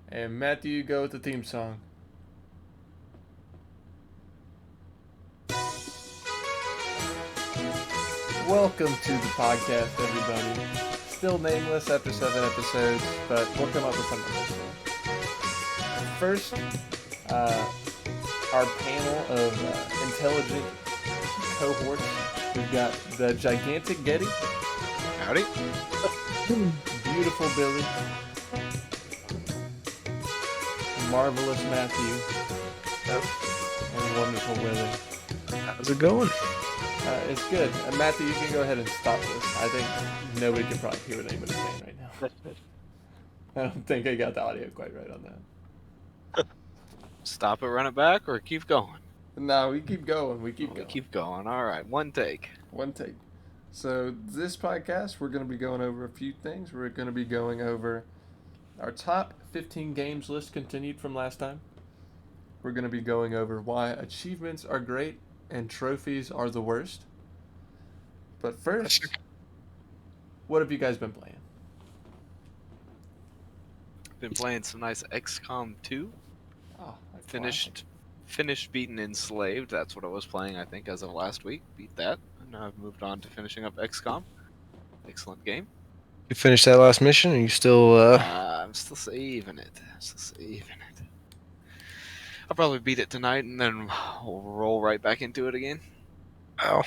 And Matthew, you go with the theme song. Welcome to the podcast, everybody. Still nameless after 7 episodes, but we'll come up with something this one. First, our panel of intelligent cohorts. We've got the gigantic Geddy, Howdy. beautiful Billy, marvelous Matthew, and wonderful Willie. How's it going? It's good. Matthew, you can go ahead and stop this. I think nobody can probably hear what anybody's saying right now. I don't think I got the audio quite right on that. Stop it, run it back, or keep going? No, we keep going. We keep We going. keep going. All right, one take. One take. So this podcast, we're going to be going over a few things. We're going to be going over our top 15 games list continued from last time. We're going to be going over why achievements are great and trophies are the worst. But first, what have you guys been playing? Been playing some nice XCOM 2. Oh, Finished beating Enslaved. That's what I was playing, I think, as of last week. Beat that. And now I've moved on to finishing up XCOM. Excellent game. You finished that last mission? Are you still? I'm still saving it. I'll probably beat it tonight, and then we'll roll right back into it again. Oh,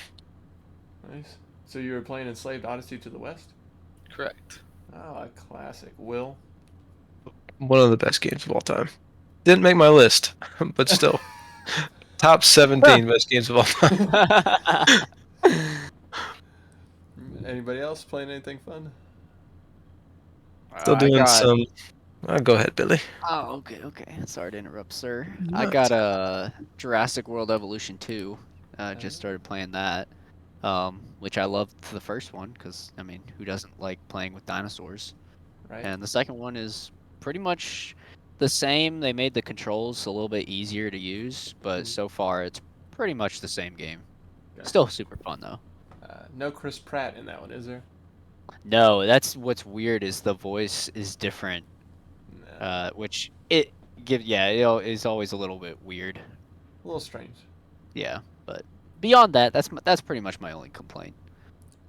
Nice. So you were playing Enslaved Odyssey to the West? Correct. Oh, a classic. Will? one of the best games of all time. Didn't make my list, but still, top 17 best games of all time. Anybody else playing anything fun? Still I doing got. some. Go ahead, Billy. Oh, okay. Sorry to interrupt, sir. I No, got Jurassic World Evolution 2. Oh. Just started playing that, which I loved the first one because I mean, who doesn't like playing with dinosaurs? Right? And the second one is pretty much the same. They made the controls a little bit easier to use, but so far it's pretty much the same game. Gotcha. Still super fun though. No Chris Pratt in that one, is there? No, that's what's weird is the voice is different, No. which it is always a little bit weird. A little strange. Yeah, but beyond that, that's pretty much my only complaint.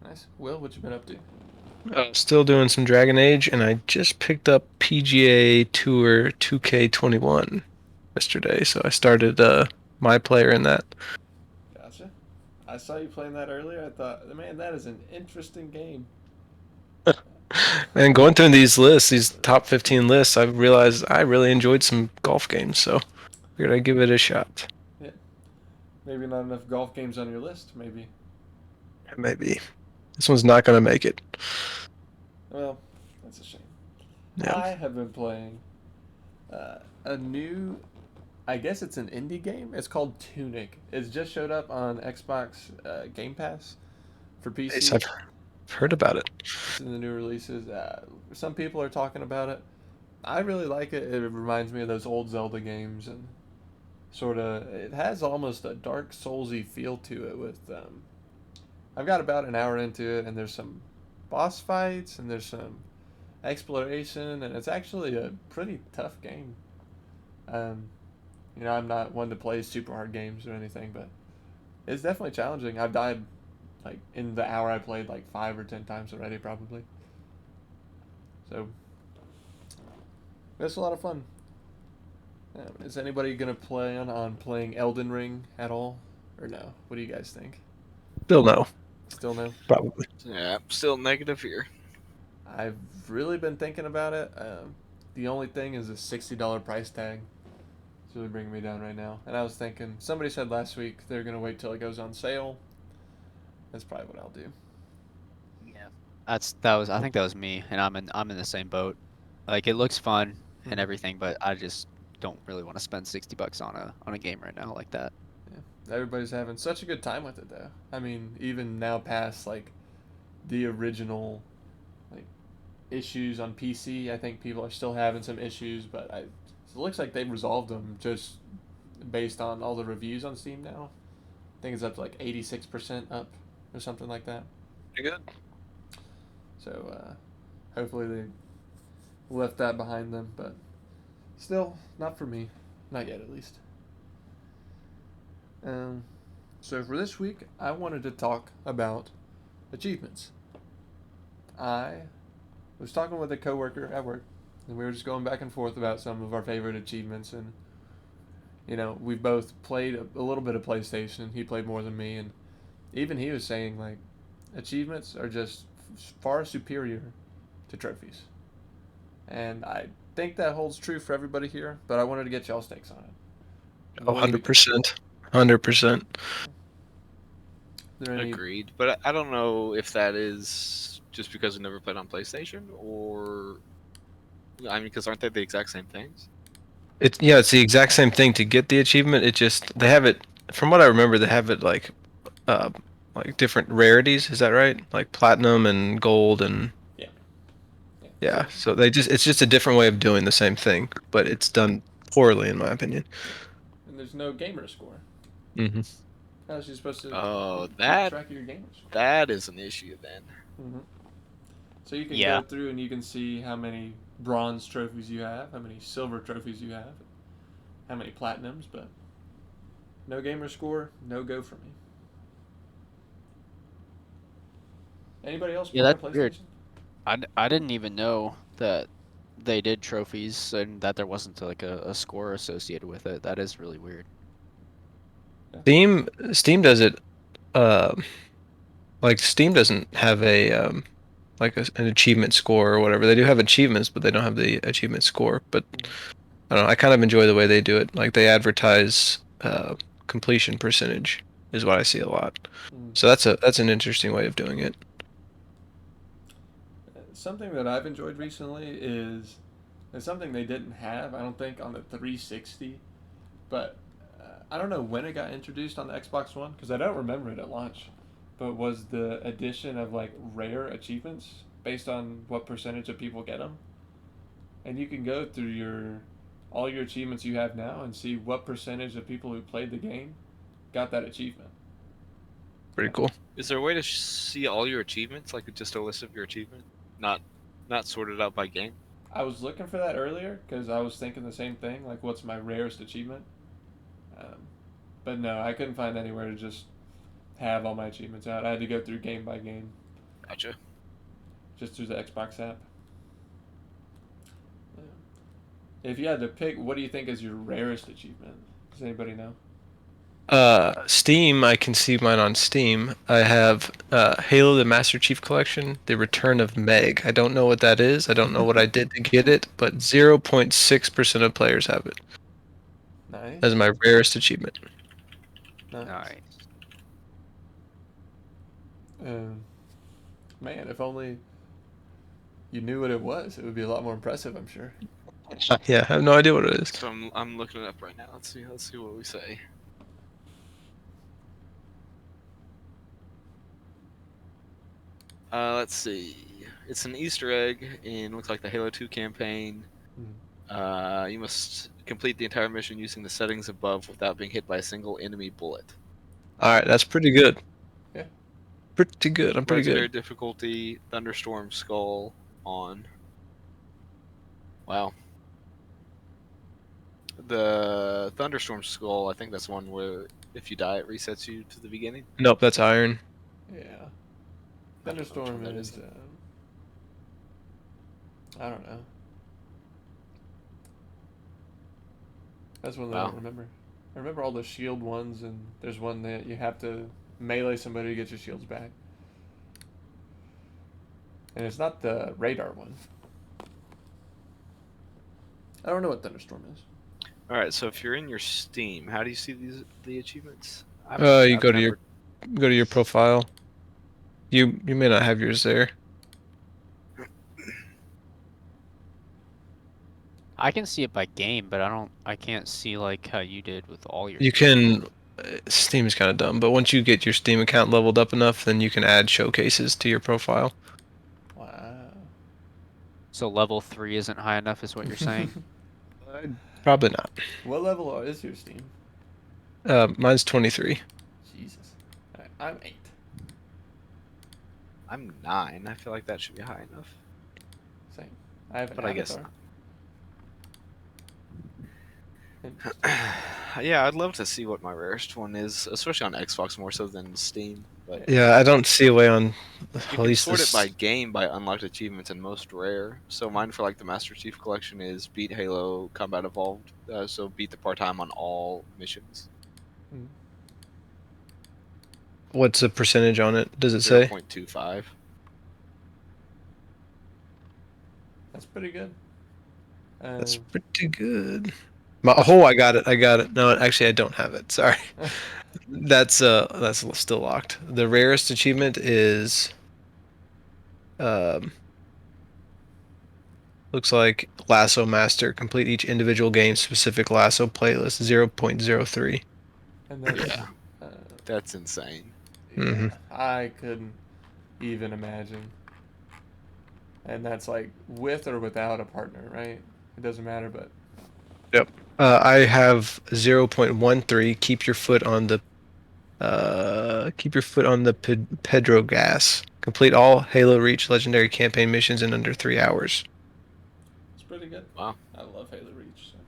Nice. Will, what you been up to? Still doing some Dragon Age, and I just picked up PGA Tour 2K21 yesterday, so I started my player in that. Gotcha. I saw you playing that earlier. I thought, man, that is an interesting game. And going through these lists, these top 15 lists, I realized I really enjoyed some golf games, so figured I'd give it a shot. Yeah. Maybe not enough golf games on your list, maybe. Maybe. This one's not going to make it. Well, that's a shame. Yeah. I have been playing a new, I guess it's an indie game. It's called Tunic. It's just showed up on Xbox Game Pass for PC. I've heard about it. It's in the new releases. Some people are talking about it. I really like it. It reminds me of those old Zelda games, and sort of it has almost a Dark Soulsy feel to it. With I've got about an hour into it, and there's some boss fights, and there's some exploration, and it's actually a pretty tough game. Um, I'm not one to play super hard games or anything, but it's definitely challenging. I've died like in the hour I played like 5 or 10 times already, probably. So it's a lot of fun. Is anybody gonna plan on playing Elden Ring at all, or no? What do you guys think? Still no. Still no. Probably. Yeah, still negative here. I've really been thinking about it. The only thing is a $60 price tag. It's really bringing me down right now. And I was thinking, somebody said last week they're gonna wait till it goes on sale. That's probably what I'll do. Yeah, I think that was me, and I'm in the same boat. Like it looks fun and everything, but I just don't really want to spend $60 on a game right now like that. Yeah. Everybody's having such a good time with it though. I mean, even now past like the original like issues on PC, I think people are still having some issues, but it looks like they've resolved them just based on all the reviews on Steam now. I think it's up to like 86% up or something like that. Pretty good. So hopefully they left that behind them. But Still, not for me. Not yet, at least. So for this week, I wanted to talk about achievements. I was talking with a coworker at work, and we were just going back and forth about some of our favorite achievements. And we've both played a little bit of PlayStation. He played more than me, and even he was saying like, achievements are just far superior to trophies. And I think that holds true for everybody here, but I wanted to get y'all's takes on it. Oh, What do you think? 100%. 100%. There any? Agreed, but I don't know if that is just because we never played on PlayStation, or I mean, because aren't they the exact same things? It's the exact same thing to get the achievement. It just they have it from what I remember, they have it like different rarities, is that right? Like platinum and gold and Yeah. yeah. So it's just a different way of doing the same thing, but it's done poorly in my opinion. And there's no gamer score. Hmm. How's you supposed to Oh, keep that track of your gamer score? that is an issue then. Mm-hmm. So you can Yeah. go through and you can see how many bronze trophies you have, how many silver trophies you have, how many platinums, but no gamer score, no go for me. Anybody else Yeah, play that's PlayStation? weird. I didn't even know that they did trophies and that there wasn't like a score associated with it. That is really weird. Steam does it. Uh, like Steam doesn't have an achievement score or whatever. They do have achievements, but they don't have the achievement score. But I don't know. I kind of enjoy the way they do it. Like they advertise completion percentage is what I see a lot. Mm. So that's an interesting way of doing it. Something that I've enjoyed recently is something they didn't have, I don't think, on the 360, but I don't know when it got introduced on the Xbox One because I don't remember it at launch. But was the addition of like rare achievements based on what percentage of people get them, and you can go through all your achievements you have now and see what percentage of people who played the game got that achievement. Pretty cool. Is there a way to see all your achievements, like just a list of your achievements, not sorted out by game? I was looking for that earlier because I was thinking the same thing, like what's my rarest achievement. But no, I couldn't find anywhere to just have all my achievements out. I had to go through game by game, Gotcha. just through the Xbox app. If you had to pick, what do you think is your rarest achievement? Does anybody know? Steam, I can see mine on Steam. I have Halo the Master Chief Collection, The Return of Meg. I don't know what that is. I don't know what I did to get it, but 0.6% of players have it Nice. as my rarest achievement. Nice. Man, if only you knew what it was, it would be a lot more impressive, I'm sure. Yeah, I have no idea what it is. So I'm looking it up right now. Let's see what we say. Let's see. It's an Easter egg in looks like the Halo 2 campaign. You must complete the entire mission using the settings above without being hit by a single enemy bullet. All right, that's pretty good. Yeah. Pretty good. I'm pretty Legendary good. difficulty, Thunderstorm Skull on. Wow. The Thunderstorm Skull, I think that's one where if you die, it resets you to the beginning. Nope, that's iron. Yeah. I don't know which Thunderstorm one that is. I don't know. That's one that I Wow. don't remember. I remember all the shield ones, and there's one that you have to melee somebody to get your shields back. And it's not the radar one. I don't know what Thunderstorm is. All right, so if you're in your Steam, how do you see the achievements? You go to your profile. You may not have yours there. I can see it by game, but I can't see like how you did with all your. You can. Steam is kind of dumb, but once you get your Steam account leveled up enough, then you can add showcases to your profile. Wow. So level 3 isn't high enough, is what you're saying? Probably not. What level is your Steam? Mine's 23. Jesus. Alright, I'm 8. I'm 9. I feel like that should be high enough. Same. I have an But I guess avatar. Yeah, I'd love to see what my rarest one is, especially on Xbox more so than Steam. But Yeah, I don't see a way on you at can least sort it by this. game by unlocked achievements and most rare. So mine for like the Master Chief Collection is beat Halo Combat Evolved. So beat the part-time on all missions. Mm, What's the percentage on it? Does it say? 0.25. that's pretty good. That's Um, pretty good. Oh, I got it. I got it. No, actually, I don't have it. Sorry. That's still locked. The rarest achievement is um looks like Lasso Master. Complete each individual game specific Lasso playlist 0.03. and that's Yeah, uh, that's insane. Mm-hmm. yeah, I couldn't even imagine. And that's like with or without a partner, right? It doesn't matter, but Yep. I have 0.13. Keep your foot on the Pedro gas. Complete all Halo Reach legendary campaign missions in under 3 hours. it's pretty good. Wow. I love Halo Reach. So.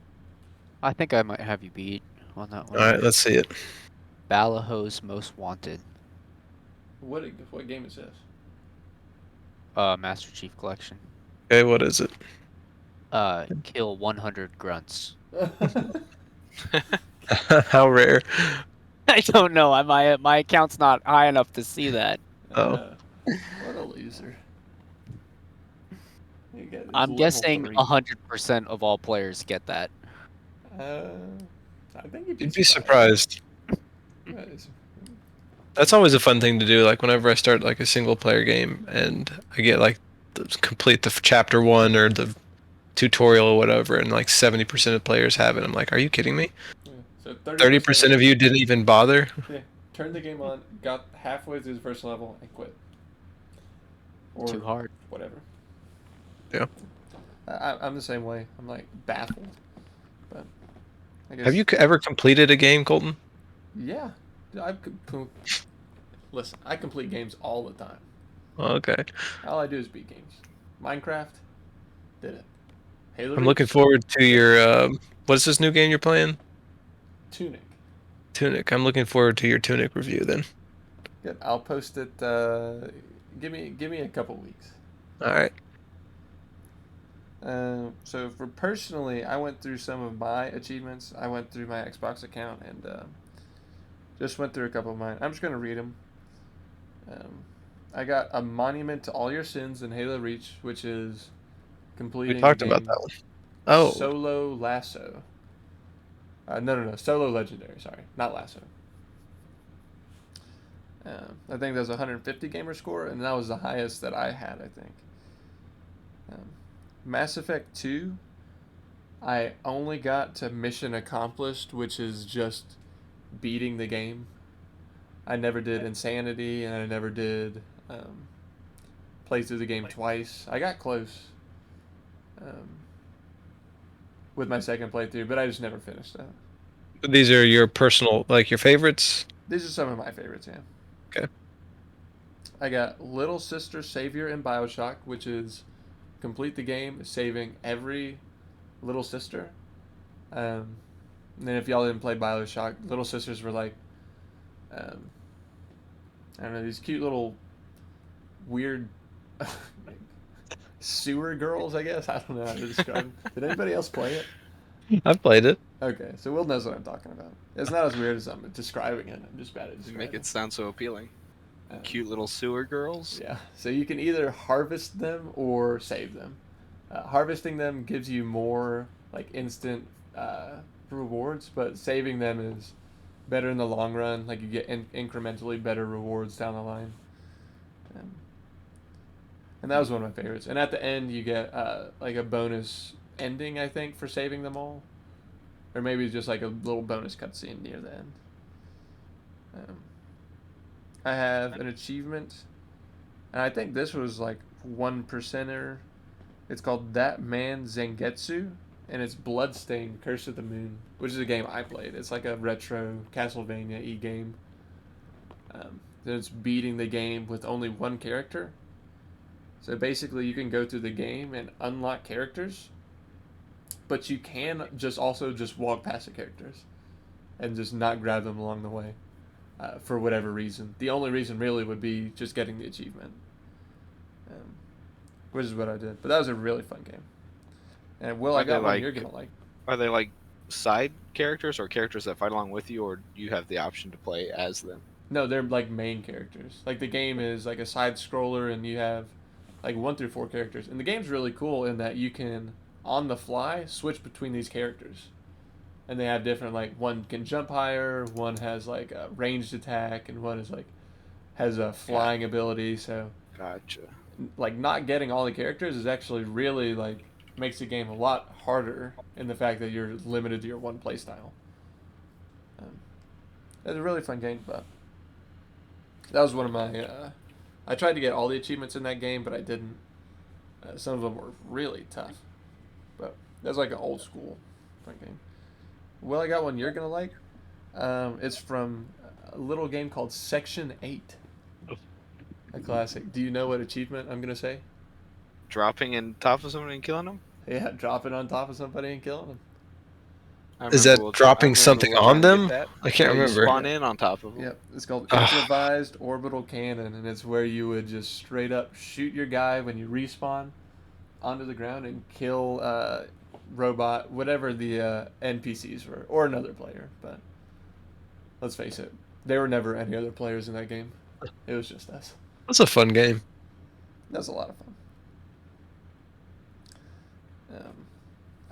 I think I might have you beat on that All one. right, let's see it. Balaho's Most Wanted. What game is this? Master Chief Collection. Okay, what is it? Kill 100 grunts. How rare? I don't know. My account's not high enough to see that. Oh, What a loser. It's I'm level guessing 3. 100% of all players get that. Uh, I think you'd be you'd be surprised. surprised. It's- That's always a fun thing to do. Like whenever I start like a single player game and I get like complete the chapter 1 or the tutorial or whatever, and like 70% of players have it. I'm like, are you kidding me? yeah. So 30% of you didn't even bother. Yeah, turned the game on, got halfway through the first level, and quit. Or Too hard. whatever. Yeah. I'm the same way. I'm like baffled. But I guess. Have you ever completed a game, Colton? Yeah. Listen, I complete games all the time. Okay. All I do is beat games. Minecraft, did it. Halo I'm Reach, looking forward to your what's this new game you're playing? Tunic. Tunic. I'm looking forward to your Tunic review then. Good. I'll post it. Give me a couple weeks. All right. So for personally, I went through some of my achievements. I went through my Xbox account and just went through a couple of mine. I'm just gonna read them. I got a monument to all your sins in Halo Reach, which is We completing talked the about game that one. Oh, Solo Lasso. No, Solo Legendary. Sorry, not Lasso. I think there's a 150 gamer score, and that was the highest that I had, I think. Mass Effect 2, I only got to mission accomplished, which is just beating the game. I never did Insanity, and I never did play through the game twice. I got close um, with my second playthrough, but I just never finished that. these are your personal, like your favorites. These are some of my favorites, yeah. Okay. I got Little Sister Savior in Bioshock, which is complete the game, saving every little sister. And then if y'all didn't play Bioshock, little sisters were like, um, I don't know, these cute little weird sewer girls, I guess. I don't know how to describe them. Did anybody else play it? I've played it. Okay, so Will knows what I'm talking about. It's not as weird as I'm describing it. I'm just bad at You describing make it sound so appealing. Um, Cute little sewer girls. Yeah, so you can either harvest them or save them. Harvesting them gives you more like instant rewards, but saving them is better in the long run. Like you get incrementally better rewards down the line. And that was one of my favorites. And at the end, you get like a bonus ending, I think, for saving them all, or maybe just like a little bonus cutscene near the end. I have an achievement, and I think this was like 1%er. It's called That Man Zangetsu, and it's Bloodstained Curse of the Moon, which is a game I played. It's like a retro Castlevania e-game. It's beating the game with only one character. So basically, you can go through the game and unlock characters, but you can just also just walk past the characters and just not grab them along the way for whatever reason. The only reason really would be just getting the achievement, which is what I did. But that was a really fun game. And Will, I got one you're gonna like. Are they like side characters or characters that fight along with you, or you have the option to play as them? No, they're like main characters. Like the game is like a side scroller, and you have like 1 through 4 characters. And the game's really cool in that you can on the fly switch between these characters. And they have different, like one can jump higher, one has like a ranged attack, and one is like has a flying ability. So Gotcha. like not getting all the characters is actually really like makes the game a lot harder in the fact that you're limited to your one play style. It's a really fun game, but that was one of my. I tried to get all the achievements in that game, but I didn't. Some of them were really tough, but that's like an old school fun game. Well, I got one you're gonna like. It's from a little game called Section 8. A classic. Do you know what achievement I'm gonna say? Dropping in top of somebody and killing them? Yeah, dropping on top of somebody and killing them. Is that dropping something on them? I can't remember. Spawn in on top of them. Yep, it's called Improvised Orbital Cannon, and it's where you would just straight up shoot your guy when you respawn onto the ground and kill robot, whatever the NPCs were, or another player. But let's face it, there were never any other players in that game. It was just us. That's a fun game. That was a lot of fun.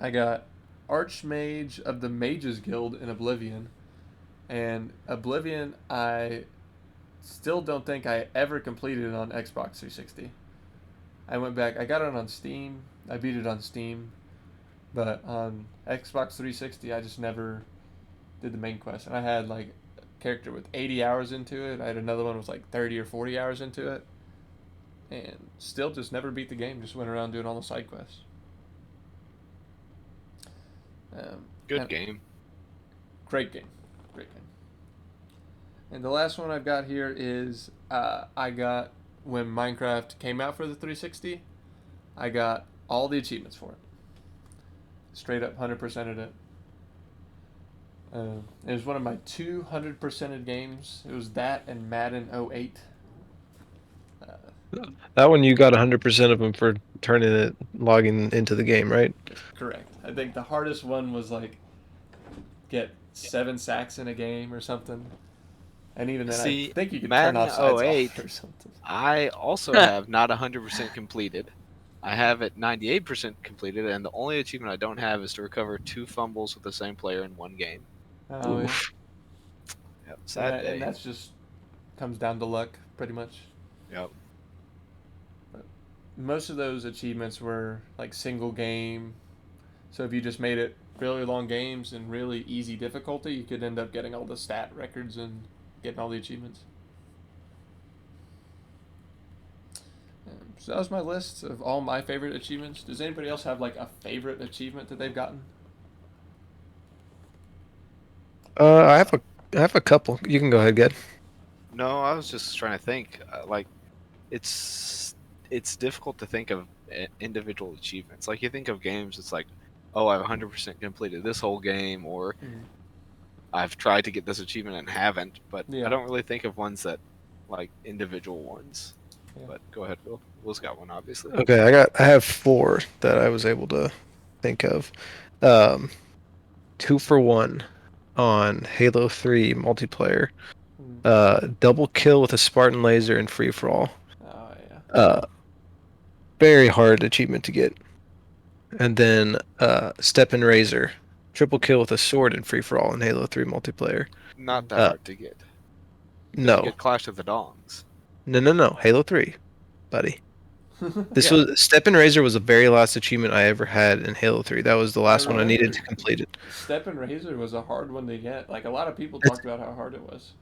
I got Archmage of the Mages Guild in Oblivion. And Oblivion, I still don't think I ever completed it on Xbox 360. I went back, I got it on Steam. I beat it on Steam. But on Xbox 360, I just never did the main quest. And I had like a character with 80 hours into it. I had another one with like 30 or 40 hours into it. And still just never beat the game. Just went around doing all the side quests. Good game. Great game. Great game. And the last one I've got here is I got, when Minecraft came out for the 360, I got all the achievements for it. Straight up 100%ed it. It was one of my 200%ed games. It was that and Madden 08. That one you got 100% of them for logging into the game, right? Correct. I think the hardest one was like get 7 sacks in a game or something. And even then, I think you could turn off sides off or something. I also have not 100% completed. I have it 98% completed, and the only achievement I don't have is to recover 2 fumbles with the same player in one game. Oh, yeah. Yep, sad day. And that's just comes down to luck, pretty much. Yep. But most of those achievements were like single game. So if you just made it really long games and really easy difficulty, you could end up getting all the stat records and getting all the achievements. So that was my list of all my favorite achievements. Does anybody else have like a favorite achievement that they've gotten? I have a couple. You can go ahead, Ged. No, I was just trying to think. Like, it's difficult to think of individual achievements. Like, you think of games, it's like, oh, I've 100% completed this whole game, or I've tried to get this achievement and haven't. But I don't really think of ones that, like, individual ones. Yeah. But go ahead, Will. Will's got one, obviously. Okay, I have 4 that I was able to think of. 2 for 1 on Halo 3 multiplayer. Double kill with a Spartan laser in free for all. Oh yeah. Very hard achievement to get. And then Step and Razor, triple kill with a sword in free for all in Halo 3 multiplayer. Not that hard to get. No. You get Clash of the Dongs. No. Halo 3, buddy. This was Step and Razor was the very last achievement I ever had in Halo 3. That was the last one I needed to complete it. Step and Razor was a hard one to get. Like a lot of people talked about how hard it was.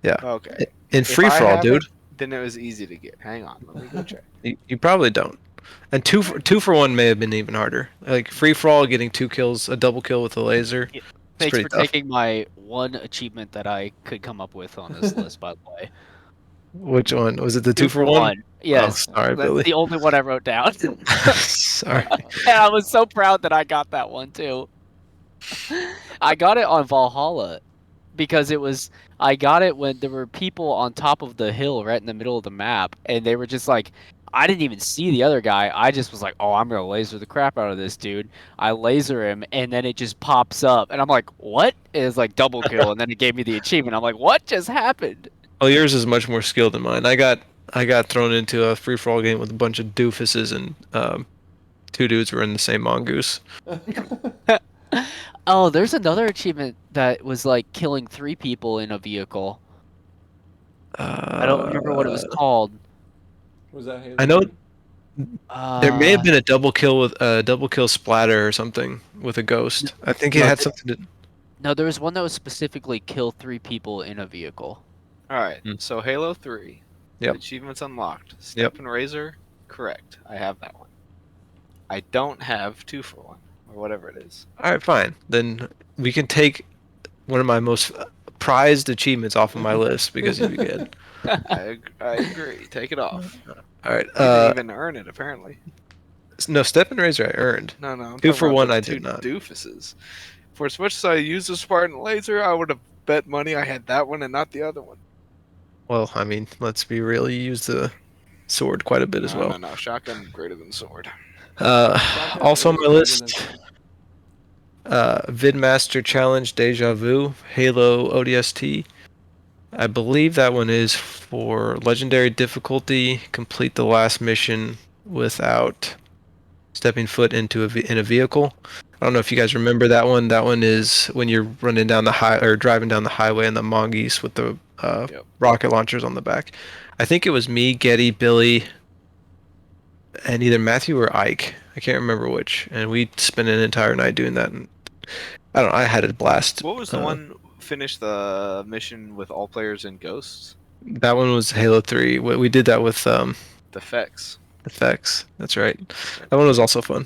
Yeah. Okay. In free for all, dude. Then it was easy to get. Hang on, let me go check. You probably don't. And two for 1 may have been even harder. Like free for all, getting 2 kills, a double kill with a laser. Yeah. Thanks for taking my one achievement that I could come up with on this list, by the way. Which one was it? The 2 2 for for 1? 1. Yes, Oh, sorry, that's Billy. the only one I wrote down. Sorry. And I was so proud that I got that one too. I got it on Valhalla because I got it when there were people on top of the hill right in the middle of the map, and they were just like, I didn't even see the other guy. I just was like, oh, I'm gonna laser the crap out of this dude. I laser him, and then it just pops up, and I'm like, what? It's like double kill, and then it gave me the achievement. I'm like, what just happened? Well, yours is much more skilled than mine. I got thrown into a free for all game with a bunch of doofuses, and 2 dudes were in the same mongoose. Oh, there's another achievement that was like killing 3 people in a vehicle. I don't remember what it was Uh, called. Was that Halo I know 3? there may have Uh, been a double kill with a double kill splatter or something with a ghost. I think it no, had something to. no, there was one that was specifically kill 3 people in a vehicle. All right. Hmm. So Halo 3. Yep. Achievements unlocked. Yep. Step and Razor. Correct. I have that one. I don't have 2 for 1 or whatever it is. All right, fine. Then we can take one of my most prized achievements off of my list because you'd be good. I agree. Take it off. All right. You didn't even earn it apparently. No, Step and Razor I earned. No, I'm 2 talking for about 1 the I 2 did not. doofuses. For as much as I used the Spartan laser, I would have bet money I had that one and not the other one. Well, I mean, let's be real. You used the sword quite a bit as well. No. Shotgun greater than sword. Shotgun Also on is my bigger list, than sword. Vidmaster Challenge Deja Vu Halo ODST. I believe that one is for legendary difficulty. Complete the last mission without stepping foot into in a vehicle. I don't know if you guys remember that one. That one is when you're running down the high or driving down the highway in the mongoose with the Yep. rocket launchers on the back. I think it was me, Geddy, Billy, and either Matthew or Ike. I can't remember which. And we spent an entire night doing that. And I don't know. I had a blast. What was the one finish the mission with all players and ghosts? That one was Halo 3. We did that with The Fex. effects. That's right. That one was also fun.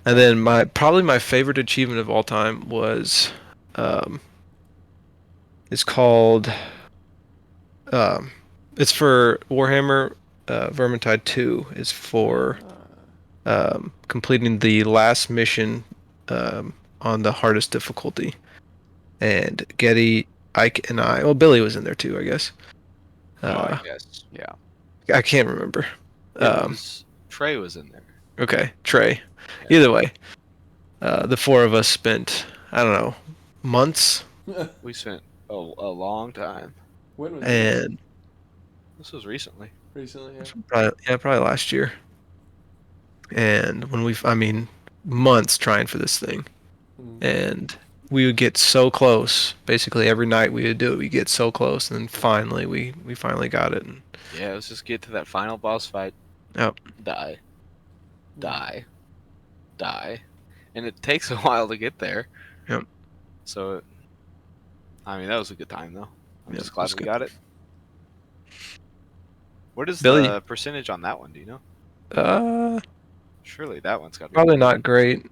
And then probably my favorite achievement of all time was it's called it's for Warhammer Vermintide 2. It's for completing the last mission on the hardest difficulty. And Geddy, Ike, and well, Billy was in there too, I guess. I guess. Yeah. I can't remember. Trey was in there. Okay, Trey. Yeah. Either way, the 4 of us spent, I don't know, months, We spent a long time. When was it? and This was recently. Recently, yeah. probably last year. And I mean, months trying for this thing, and we would get so close. Basically, every night we would do it. We get so close, and then finally, we finally got it. And Yeah, let's just get to that final boss fight. Yep. Die. And it takes a while to get there. Yep. So, I mean, that was a good time, though. I'm Yep, just it glad was we good. got it. What is Billy? the percentage on that one? Do you know? Surely that one's got to be Probably not great.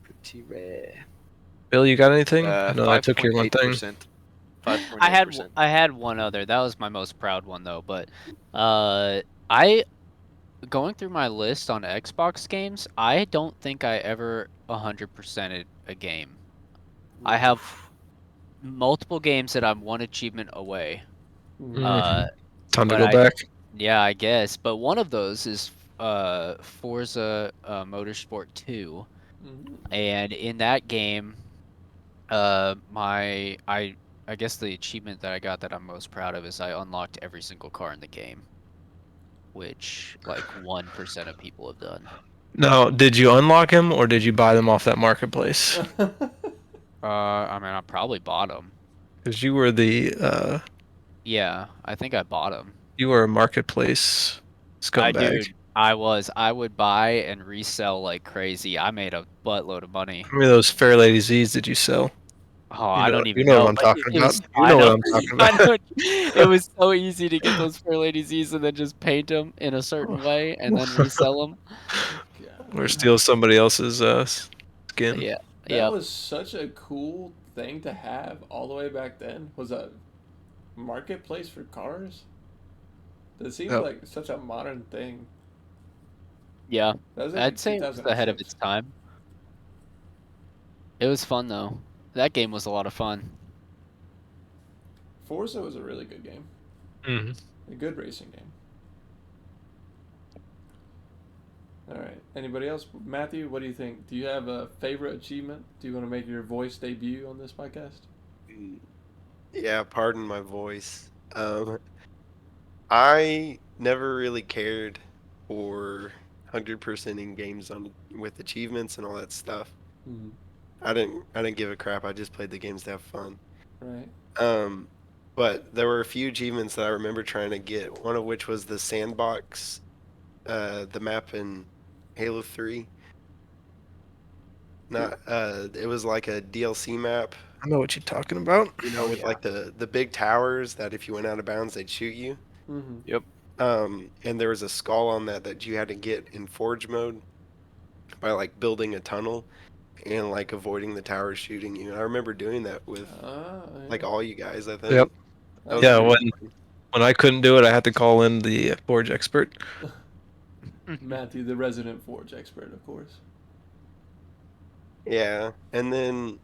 pretty rare. Bill, you got anything? No, I took your one thing. 5.8%. I had one other. That was my most proud one though, but I going through my list on Xbox games, I don't think I ever 100%ed a game. I have multiple games that I'm one achievement away. Time to but go back. Yeah, I guess. But one of those is Forza Motorsport 2. And in that game, I guess the achievement that I got that I'm most proud of is I unlocked every single car in the game, which like 1% of people have done. Now, did you unlock him or did you buy them off that marketplace? I mean, I probably bought them. Because you were the Yeah, I think I bought them. you were a marketplace scumbag. I would buy and resell like crazy. I made a buttload of money. How many of those Fair Lady Z's did you sell? Oh, I don't even you know know. what I'm but talking it about. was- You I know what I'm talking about. It was so easy to get those Fair Lady Z's and then just paint them in a certain way and then resell them. Or steal somebody else's skin. Yeah. That was such a cool thing to have all the way back then. Was that marketplace for cars. That seems Yep. like such a modern thing. Yeah, That was like in I'd say it was ahead of 2006. its time. It was fun though. That game was a lot of fun. Forza was a really good game. Mm-hmm. A good racing game. All right. Anybody else? Matthew, what do you think? Do you have a favorite achievement? Do you want to make your voice debut on this podcast? Yeah, pardon my voice. I never really cared for 100% in games on with achievements and all that stuff. Mm-hmm. I didn't give a crap. I just played the games to have fun. Right. Um, but there were a few achievements that I remember trying to get. One of which was the sandbox, the map in Halo 3. Not it was like a DLC map, I know what you're talking about. Oh, with yeah. like the big towers that if you went out of bounds they'd shoot you. Mm-hmm. Yep. And there was a skull on that you had to get in forge mode by like building a tunnel and like avoiding the towers shooting you. And I remember doing that with like all you guys, I think. Yep. That was Yeah, pretty when I couldn't do it, I had to call in the Forge expert. Matthew, the resident Forge expert, of course. Yeah. And then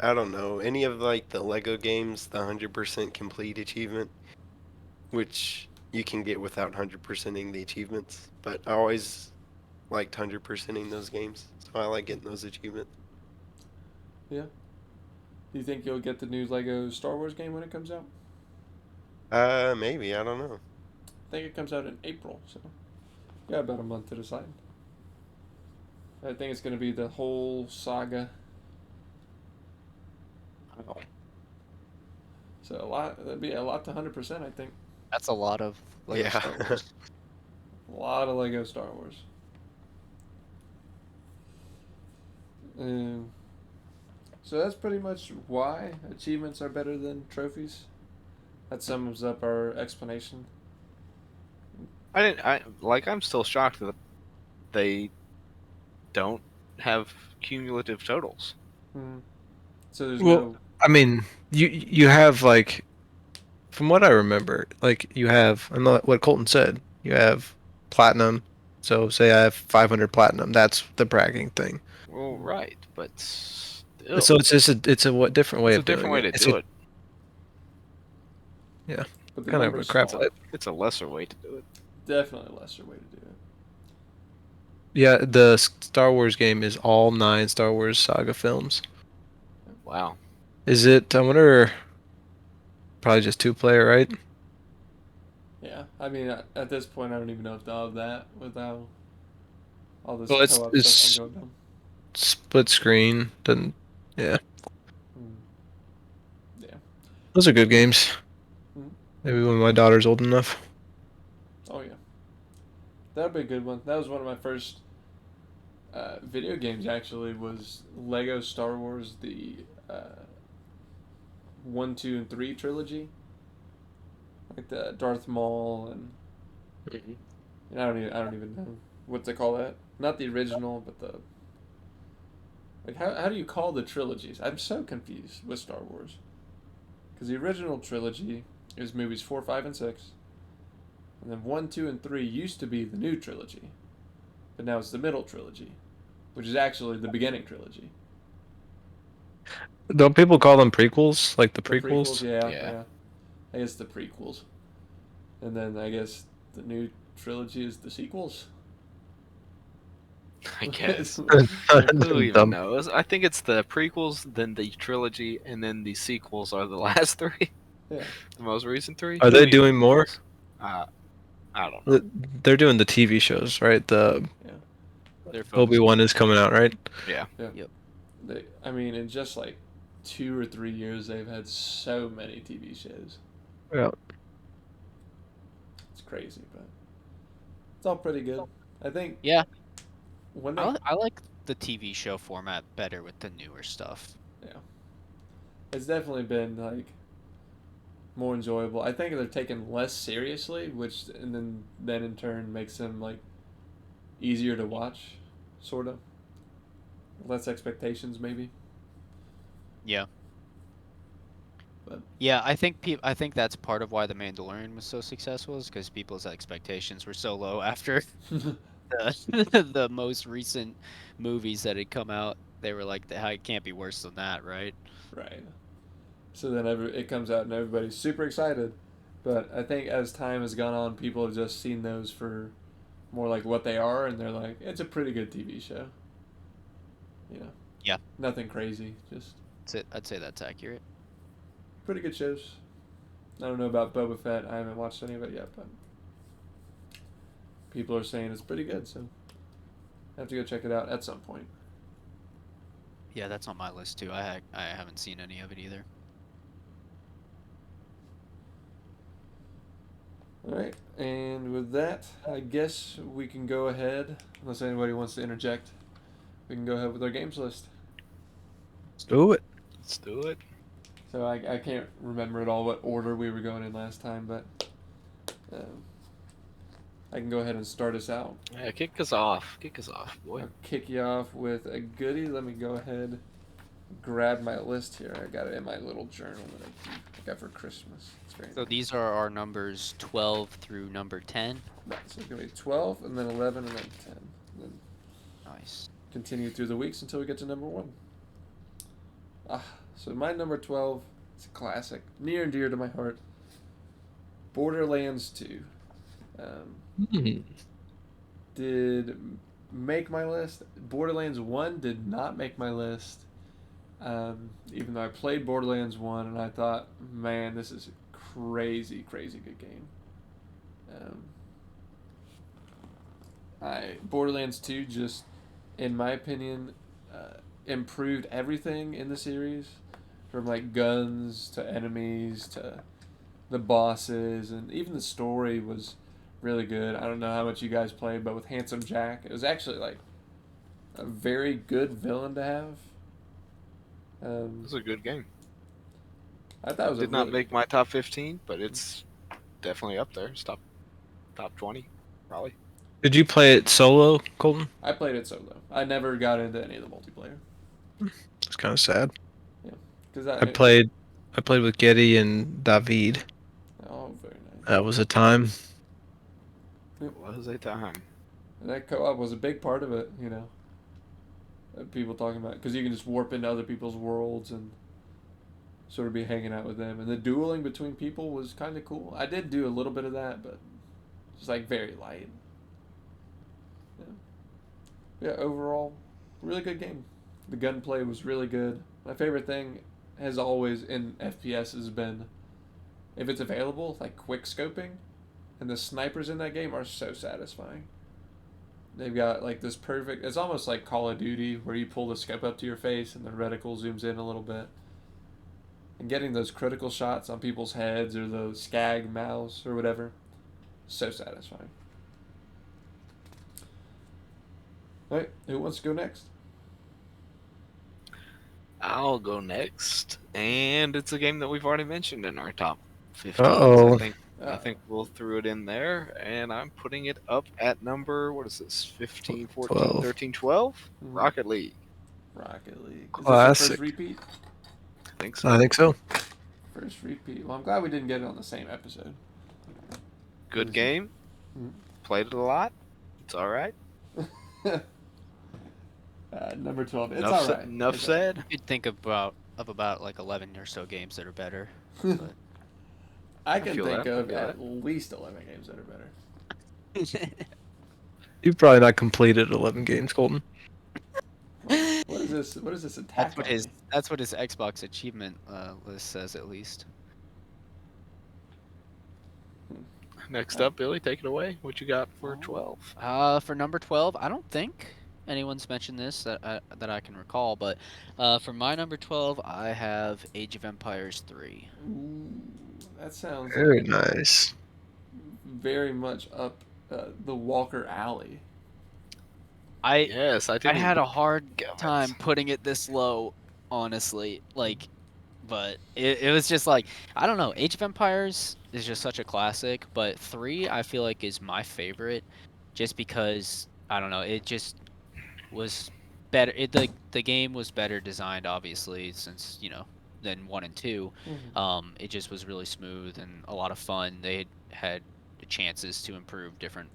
I don't know, any of like the Lego games, the 100% complete achievement, which you can get without 100%ing the achievements, but I always liked 100%ing those games. So I like getting those achievements. Yeah. Do you think you'll get the new Lego Star Wars game when it comes out? Maybe, I don't know. I think it comes out in April, so got about a month to decide. I think it's going to be the whole saga. Oh. So that'd be a lot to 100%, I think. That's a lot of Lego Yeah. Star Wars. A lot of Lego Star Wars. So that's pretty much why achievements are better than trophies. That sums up our explanation. I'm still shocked that they don't have cumulative totals. Hmm. So there's Well, no. I mean, you have like, from what I remember, like you have, I know what Colton said. You have platinum. So say I have 500 platinum. That's the bragging thing. Well, right, but still, So it's just it's a what different way it's a of doing different way it. to do it. Yeah, But the kind of a numbers crap fall. flip. It's a lesser way to do it. Definitely a lesser way to do it. Yeah, the Star Wars game is all 9 Star Wars saga films. Wow. Is it? I wonder. Probably just 2-player, right? Yeah, I mean, at this point, I don't even know if they'll have that without all this Well, it's co-op it's stuff going on. split screen. Doesn't. Yeah, Yeah. those are good games. Mhm. Maybe when my daughter's old enough. Oh yeah, that'd be a good one. That was one of my first video games. Actually, was Lego Star Wars the 1, 2, and 3 trilogy, like the Darth Maul and I don't even know what to call that. Not the original, but the like. How do you call the trilogies? I'm so confused with Star Wars. Because the original trilogy is movies 4, 5, and 6. And then 1, 2, and 3 used to be the new trilogy. But now it's the middle trilogy, which is actually the beginning trilogy. Don't people call them prequels? Like the The prequels? yeah. Yeah. I guess the prequels. And then I guess the new trilogy is the sequels. I guess. yeah. Who even Dumb. knows? I think it's the prequels, then the trilogy, and then the sequels are the last 3. The most recent 3. Are Who they even doing more? knows? I don't know. They're doing the TV shows, right? The They're Obi-Wan is coming out, right? Yeah. I mean, in just like 2 or 3 years, they've had so many TV shows. Yeah. It's crazy, but it's all pretty good. I think. Yeah. When they, I like the TV show format better with the newer stuff. it's definitely been like more enjoyable. I think they're taken less seriously, which and then in turn makes them like easier to watch, sort of. Less expectations, maybe. Yeah. Yeah, I think that's part of why The Mandalorian was so successful, is because people's expectations were so low after the most recent movies that had come out. They were like, it can't be worse than that, right? Right. So then it comes out and everybody's super excited. But I think as time has gone on, people have just seen those for more like what they are, and they're like, it's a pretty good TV show. You know. Yeah. Nothing crazy, just I'd say that's accurate. pretty good shows. I don't know about Boba Fett. I haven't watched any of it yet, but people are saying it's pretty good, so I have to go check it out at some point. Yeah, that's on my list too. I haven't seen any of it either. All right, and with that, I guess we can go ahead, unless anybody wants to interject, we can go ahead with our games list. Let's do it. Let's do it. So I can't remember at all what order we were going in last time, but I can go ahead and start us out. Yeah, kick us off. Kick us off, boy. I'll kick you off with a goodie. Let me go ahead grab my list here. I got it in my little journal that I got for Christmas. It's very So nice. these are our numbers 12 through number 10. Right, so it's going to be 12, and then 11, and then 10. And then Nice. continue through the weeks until we get to number 1. So my number 12 is a classic, near and dear to my heart. Borderlands 2. Did make my list. Borderlands 1 did not make my list. Even though I played Borderlands 1 and I thought, man, this is a crazy, crazy good game. Borderlands 2 just, in my opinion, improved everything in the series, from like guns to enemies to the bosses, and even the story was really good. I don't know how much you guys played, but with Handsome Jack, it was actually like a very good villain to have. It was a good game. I thought it was Did not make my top 15, but it's definitely up there. It's top 20, probably. Did you play it solo, Colton? I played it solo. I never got into any of the multiplayer. It's kind of sad. Cause I played with Geddy and David. Oh, very nice. That was a time. It was a time. And that co-op was a big part of it, you know. People talking about, because you can just warp into other people's worlds and sort of be hanging out with them. And the dueling between people was kind of cool. I did do a little bit of that, but just like very light. Yeah, overall, really good game. The gunplay was really good. My favorite thing has always in FPS has been, if it's available, like quick scoping. And the snipers in that game are so satisfying. They've got like this perfect, it's almost like Call of Duty where you pull the scope up to your face and the reticle zooms in a little bit. And getting those critical shots on people's heads or the skag mouse or whatever, so satisfying. Alright, who wants to go next? I'll go next, and it's a game that we've already mentioned in our top 15. Uh-oh. I think we'll throw it in there, and I'm putting it up at number, what is this, 15, 14, 12. 13, 12? Rocket League. Rocket League. Classic. Is this your first repeat? I think so. I think so. First repeat. Well, I'm glad we didn't get it on the same episode. Good game. Played it a lot. It's all right. Number 12. It's Enough all right. Enough said. You could think about like 11 or so games that are better. I can feel think that. of I feel at least 11 games that are better. You've probably not completed 11 games, Colton. What is this? What is this attack? That's what his Xbox achievement list says, at least. Next up, Billy, take it away. What you got for 12? For number 12, I don't think anyone's mentioned this that I can recall, but for my number 12, I have Age of Empires 3. Ooh, that sounds Very nice. very much up the Walker alley. Yes, I did. I had a hard time putting it this low, honestly. Like, but it was just like, I don't know. Age of Empires is just such a classic, but 3 I feel like is my favorite, just because I don't know. It just was better. The game was better designed, obviously, since than 1 and 2. It just was really smooth and a lot of fun. They had the chances to improve different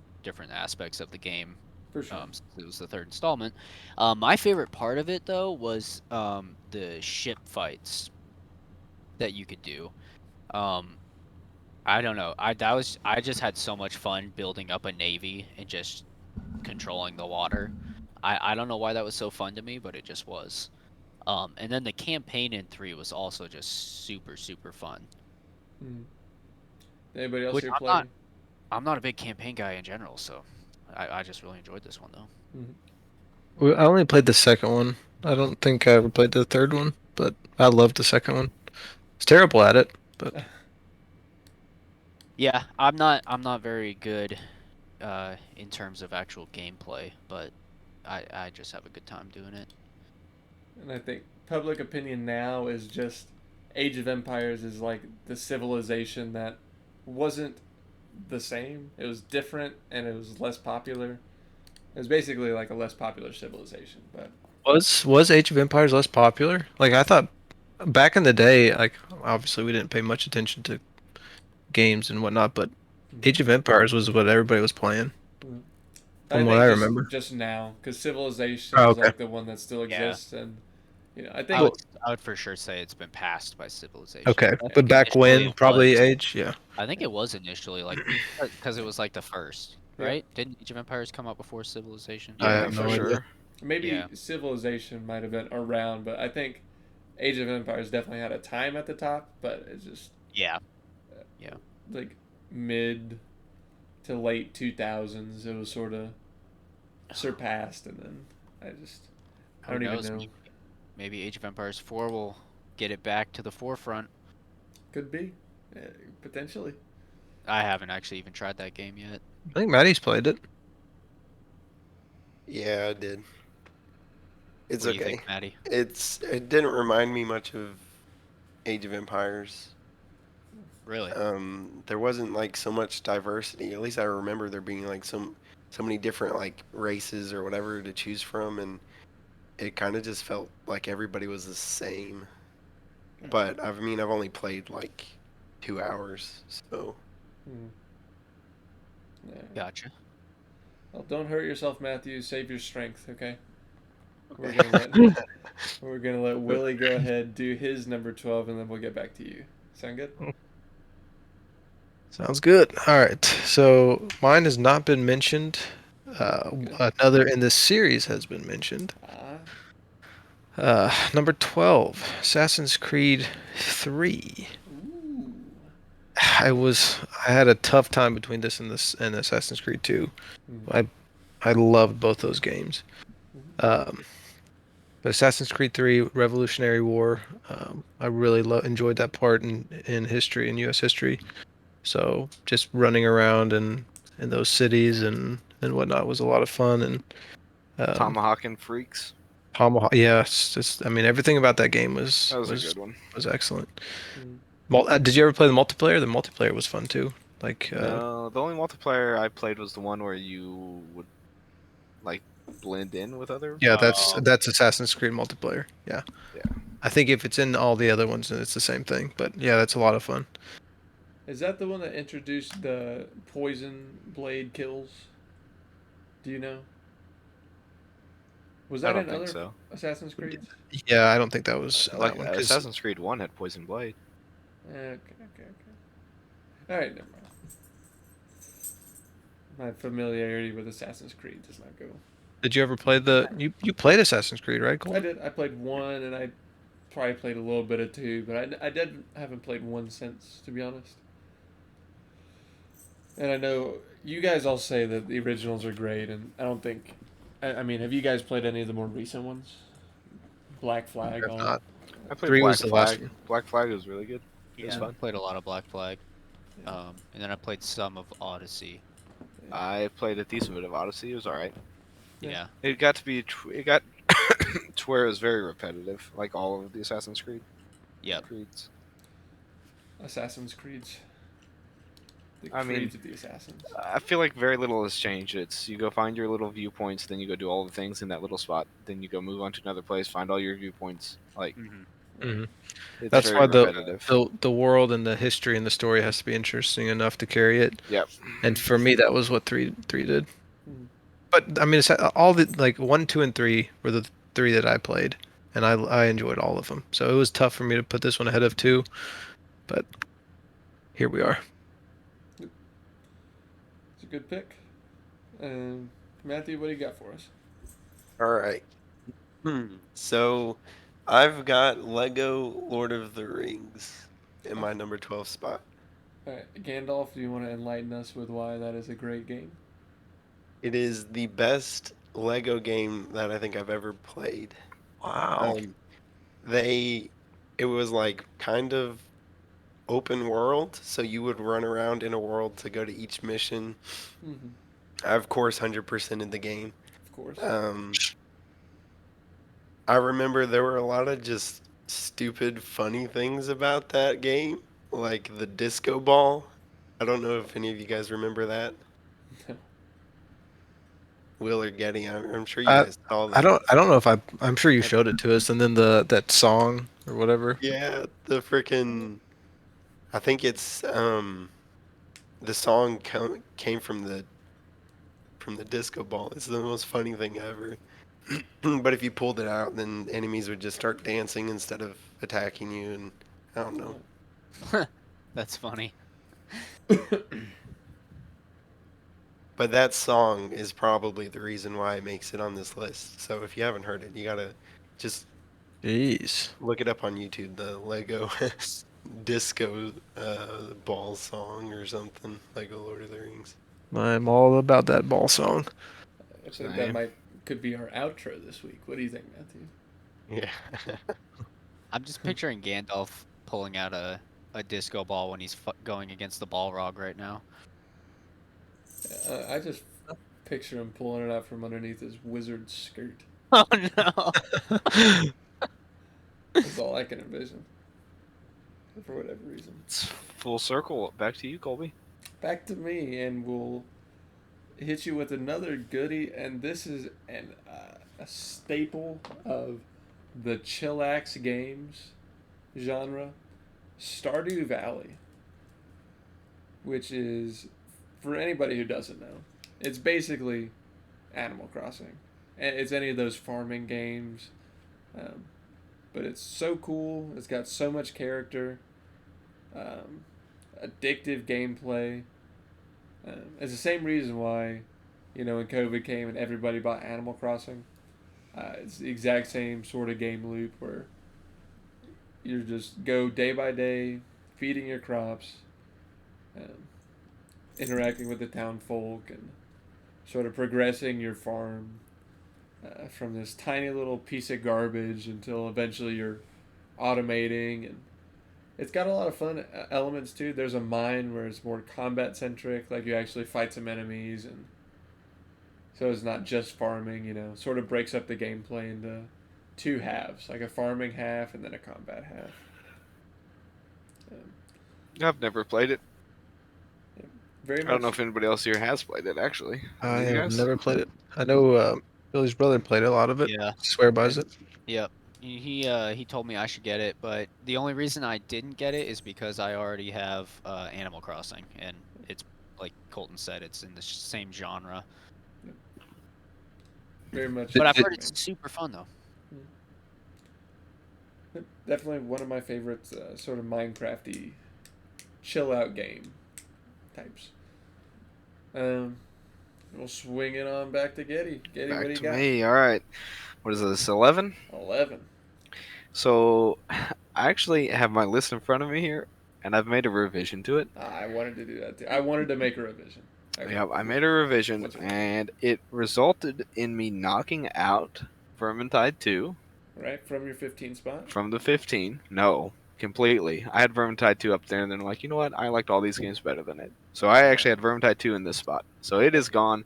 aspects of the game. For sure. Since it was the third installment. My favorite part of it though was the ship fights that you could do. Um, I don't know. I just had so much fun building up a navy and just controlling the water. I don't know why that was so fun to me, but it just was. And then the campaign in 3 was also just super fun. Anybody else Which here play? I'm not a big campaign guy in general, so I just really enjoyed this one though. I only played the second one. I don't think I ever played the third one, but I loved the second one. It's terrible at it, but Yeah, I'm not very good in terms of actual gameplay, but I just have a good time doing it. And I think public opinion now is just Age of Empires is like the civilization that wasn't the same. It was different and it was less popular. It was basically like a less popular civilization, but was Age of Empires less popular? Like I thought back in the day, like obviously we didn't pay much attention to games and whatnot, but Age of Empires was what everybody was playing, from what I remember. just now, because civilization Oh, is okay. like the one that still Yeah. exists, and I I think would I would for sure say it's been passed by Civilization. Okay, I but think back initially when, it probably was- Age, yeah. I think it was initially like because it was like the first, Yeah. right? Didn't Age of Empires come out before Civilization? I Yeah, have for no idea. sure. maybe Yeah. civilization might have been around, but I think Age of Empires definitely had a time at the top, but it's just Yeah. like mid to late 2000s. It was sort of surpassed, and then I Who don't even knows? know. Maybe Age of Empires 4 will get it back to the forefront. Could be, potentially. I haven't actually even tried that game yet. I think Maddie's played it. Yeah, I did. It's What do you okay. think, Maddie? It didn't remind me much of Age of Empires. Really? There wasn't like so much diversity. At least I remember there being like so many different like races or whatever to choose from, and it kind of just felt like everybody was the same. But I mean, I've only played like 2 hours, so Yeah. Gotcha. Well, don't hurt yourself, Matthew. Save your strength, okay? We're gonna let Willie go ahead do his number 12, and then we'll get back to you. Sound good? Sounds good. All right, so mine has not been mentioned. Another in this series has been mentioned. Number 12, Assassin's Creed 3. Ooh. I had a tough time between this and Assassin's Creed 2. I loved both those games. But Assassin's Creed 3, Revolutionary War, I really enjoyed that part in history, in U.S. history. So just running around in those cities and whatnot was a lot of fun. And Tomahawk and Freaks. Tomahawk, yeah, it's just, I mean, everything about that game was That was a good one. was excellent. Did you ever play the multiplayer? The multiplayer was fun too. Like No, the only multiplayer I played was the one where you would like blend in with other. yeah, that's Assassin's Creed multiplayer. Yeah. Yeah. I think if it's in all the other ones, then it's the same thing. But yeah, that's a lot of fun. Is that the one that introduced the poison blade kills? Do you know? Was I that don't in think other so. Assassin's Creed? Yeah, I don't think that was in Like that one. 'Cause Assassin's Creed 1 had Poison Blade. Okay. All right, never mind. My familiarity with Assassin's Creed does not go. did you ever play you played Assassin's Creed, right, Cole? I did. I played 1, and I probably played a little bit of 2, but I haven't played 1 since, to be honest. And I know you guys all say that the originals are great, and I don't think. I mean, have you guys played any of the more recent ones? Black Flag. Have not. I played 3 Black was the Flag. last one. Black Flag was really good. It was Yeah, fun. played a lot of Black Flag. And then I played some of Odyssey. I played a decent bit of Odyssey. It was alright. Yeah. It got to where it was very repetitive, like all of the Assassin's Creed. Yep. Creeds. Assassin's Creeds. The I mean, Creeds of the Assassins. I feel like very little has changed. It's you go find your little viewpoints, then you go do all the things in that little spot, then you go move on to another place, find all your viewpoints. Like Mhm. It's That's very why repetitive. the world and the history and the story has to be interesting enough to carry it. Yep. And for me, that was what three did. Mhm. But I mean, it's all the like 1, 2, and 3 were the 3 that I played, and I enjoyed all of them. So it was tough for me to put this one ahead of 2, but here we are. It's a good pick. Matthew, what do you got for us? All right. So I've got Lego Lord of the Rings in my number 12 spot. All right, Gandalf, do you want to enlighten us with why that is a great game? It is the best Lego game that I think I've ever played. Wow. They, it was like kind of open world, so you would run around in a world to go to each mission. Mm-hmm. I, of course, 100% in the game. Of course. I remember there were a lot of just stupid, funny things about that game, like the disco ball. I don't know if any of you guys remember that. Will or Getty, I'm sure you I guys saw I that. don't know if I'm sure you showed it to us, and then that song or whatever. Yeah, the freaking. I think it's the song came from the disco ball. It's the most funny thing ever. But if you pulled it out, then enemies would just start dancing instead of attacking you, and I don't know. That's funny. But that song is probably the reason why it makes it on this list. So if you haven't heard it, you gotta just Jeez. look it up on YouTube. The Lego disco ball song or something. Lego Lord of the Rings. I'm all about that ball song. I think that could be our outro this week. What do you think, Matthew? Yeah. I'm just picturing Gandalf pulling out a disco ball when he's going against the Balrog right now. I just picture him pulling it out from underneath his wizard skirt. Oh no! That's all I can envision. For whatever reason. It's full circle. Back to you, Colby. Back to me, and we'll hit you with another goodie. And this is a staple of the chillax games genre, Stardew Valley, which is, for anybody who doesn't know, it's basically Animal Crossing. And it's any of those farming games. But it's so cool. It's got so much character, addictive gameplay. It's the same reason why, when COVID came and everybody bought Animal Crossing. It's the exact same sort of game loop where you just go day by day, feeding your crops, um, interacting with the town folk, and sort of progressing your farm from this tiny little piece of garbage until eventually you're automating. And it's got a lot of fun elements too. There's a mine where it's more combat centric, like you actually fight some enemies, and so it's not just farming. Sort of breaks up the gameplay into two halves, like a farming half and then a combat half. I've never played it. Very I much. don't know if anybody else here has played it, actually. I You have guys? never played it. I know Billy's brother played a lot of it. Yeah. Swear buys it. Yep. He told me I should get it, but the only reason I didn't get it is because I already have Animal Crossing, and it's like Colton said, it's in the same genre. Very much. But I've heard it's super fun though. Definitely one of my favorites, sort of Minecrafty, chill out game types. We'll swing it on back to Geddy. Geddy, what do Back you to got? me. All right. What is this? 11. 11. So, I actually have my list in front of me here, and I've made a revision to it. I wanted to do that too. I wanted to make a revision. Okay. Yeah, I made a revision, What's your- and it resulted in me knocking out Vermintide 2 Right from your 15 spot. from the 15. No, completely. I had Vermintide 2 up there, and then I'm like, you know what? I liked all these games better than it. So I actually had Vermintide 2 in this spot. So it is gone,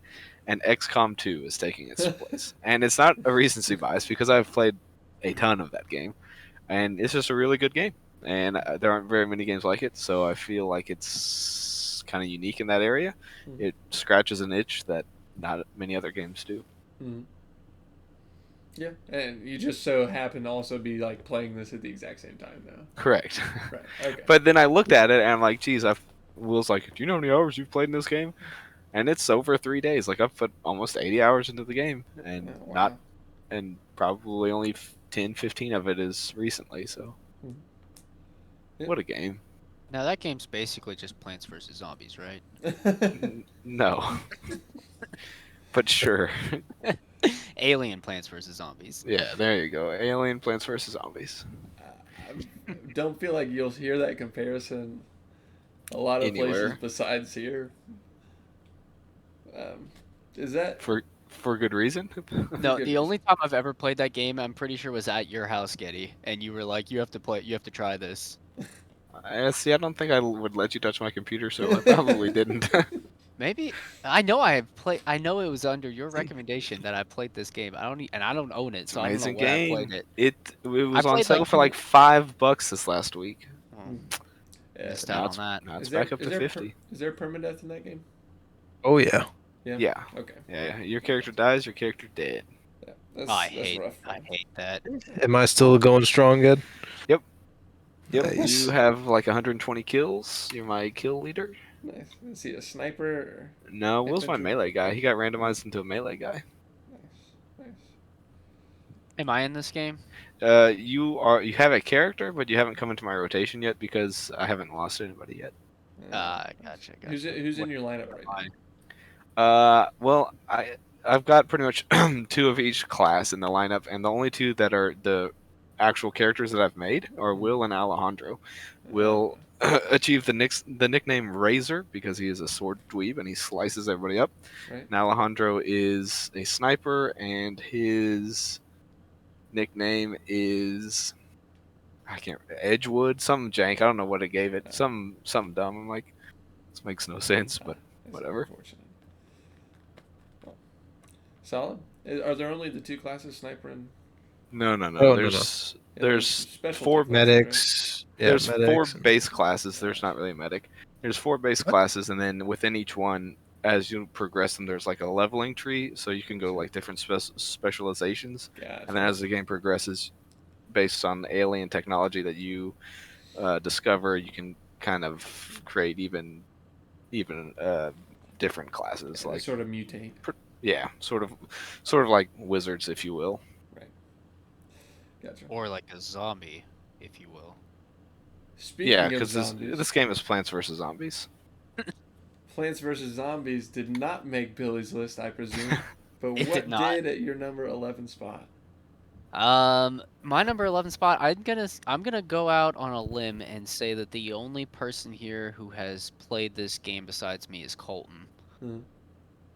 and XCOM 2 is taking its place. And it's not a recency bias because I've played a ton of that game, and it's just a really good game. And there aren't very many games like it, so I feel like it's kind of unique in that area. It scratches an itch that not many other games do. Mm-hmm. Yeah, and you just so happen to also be like playing this at the exact same time now. Correct. Right. Okay. But then I looked at it and I'm like, geez, Will's like, do you know how many hours you've played in this game? And it's over 3 days. Like I've put almost 80 hours into the game, and Oh, not, wow. and probably only 10, 15 of it is recently. So, Yeah. what a game! Now that game's basically just Plants vs Zombies, right? No, but sure. Alien Plants vs Zombies. Yeah, there you go. Alien Plants vs Zombies. I don't feel like you'll hear that comparison a lot of places Anywhere besides here. Is that for good reason. No, good the reason. only time I've ever played that game, I'm pretty sure, was at your house, Geddy, and you were like, "You have to play. You have to try this." See, I don't think I would let you touch my computer, so I probably didn't. Maybe I know I have played. I know it was under your recommendation that I played this game. And I don't own it, It's so an I don't know amazing where I game. played it. It I was on played sale like for like $5 this last week. oh, Yeah. missed But now out it's on that. now it's Is there back up is to there 50. is there permadeath in that game? Oh yeah. Yeah. Yeah. Okay. Yeah, your character dies, your character dead. Yeah. That's I that's hate. rough. I hate that. Am I still going strong, Ed? Yep. Nice. You have like 120 kills. You're my kill leader. Nice. Is he a sniper? Or... No, Will's my Infantry? melee guy. He got randomized into a melee guy. Nice. Am I in this game? You have a character, but you haven't come into my rotation yet because I haven't lost anybody yet. Gotcha. Who's in your lineup right now? Well, I've got pretty much two of each class in the lineup, and the only two that are the actual characters that I've made are Will and Alejandro. Will achieve the nickname Razor because he is a sword dweeb and he slices everybody up. Right. And Alejandro is a sniper, and his nickname is I can't Edgewood, some jank. I don't know what it gave it. Some dumb. I'm like, this makes no sense, but That's whatever. Unfortunate. Well, solid. Are there only the two classes, sniper and? No. Oh, no. There's Yeah, there's specialty four classes, Medics. Yeah, there's medics four and- base classes. There's not really a medic. There's four base What? classes, and then within each one, as you progress them, there's like a leveling tree, so you can go like different specializations. Right? Gotcha. And then as the game progresses, based on the alien technology that you discover, you can kind of create even different classes. They Like sort of mutate. yeah, sort of like wizards, if you will. Right. Gotcha. Or like a zombie, if you will. Speaking Yeah, of because zombies, this game is Plants vs Zombies. Plants vs Zombies did not make Billy's list, I presume. But It what did not. did at your number 11 spot? My number 11 spot. I'm gonna go out on a limb and say that the only person here who has played this game besides me is Colton.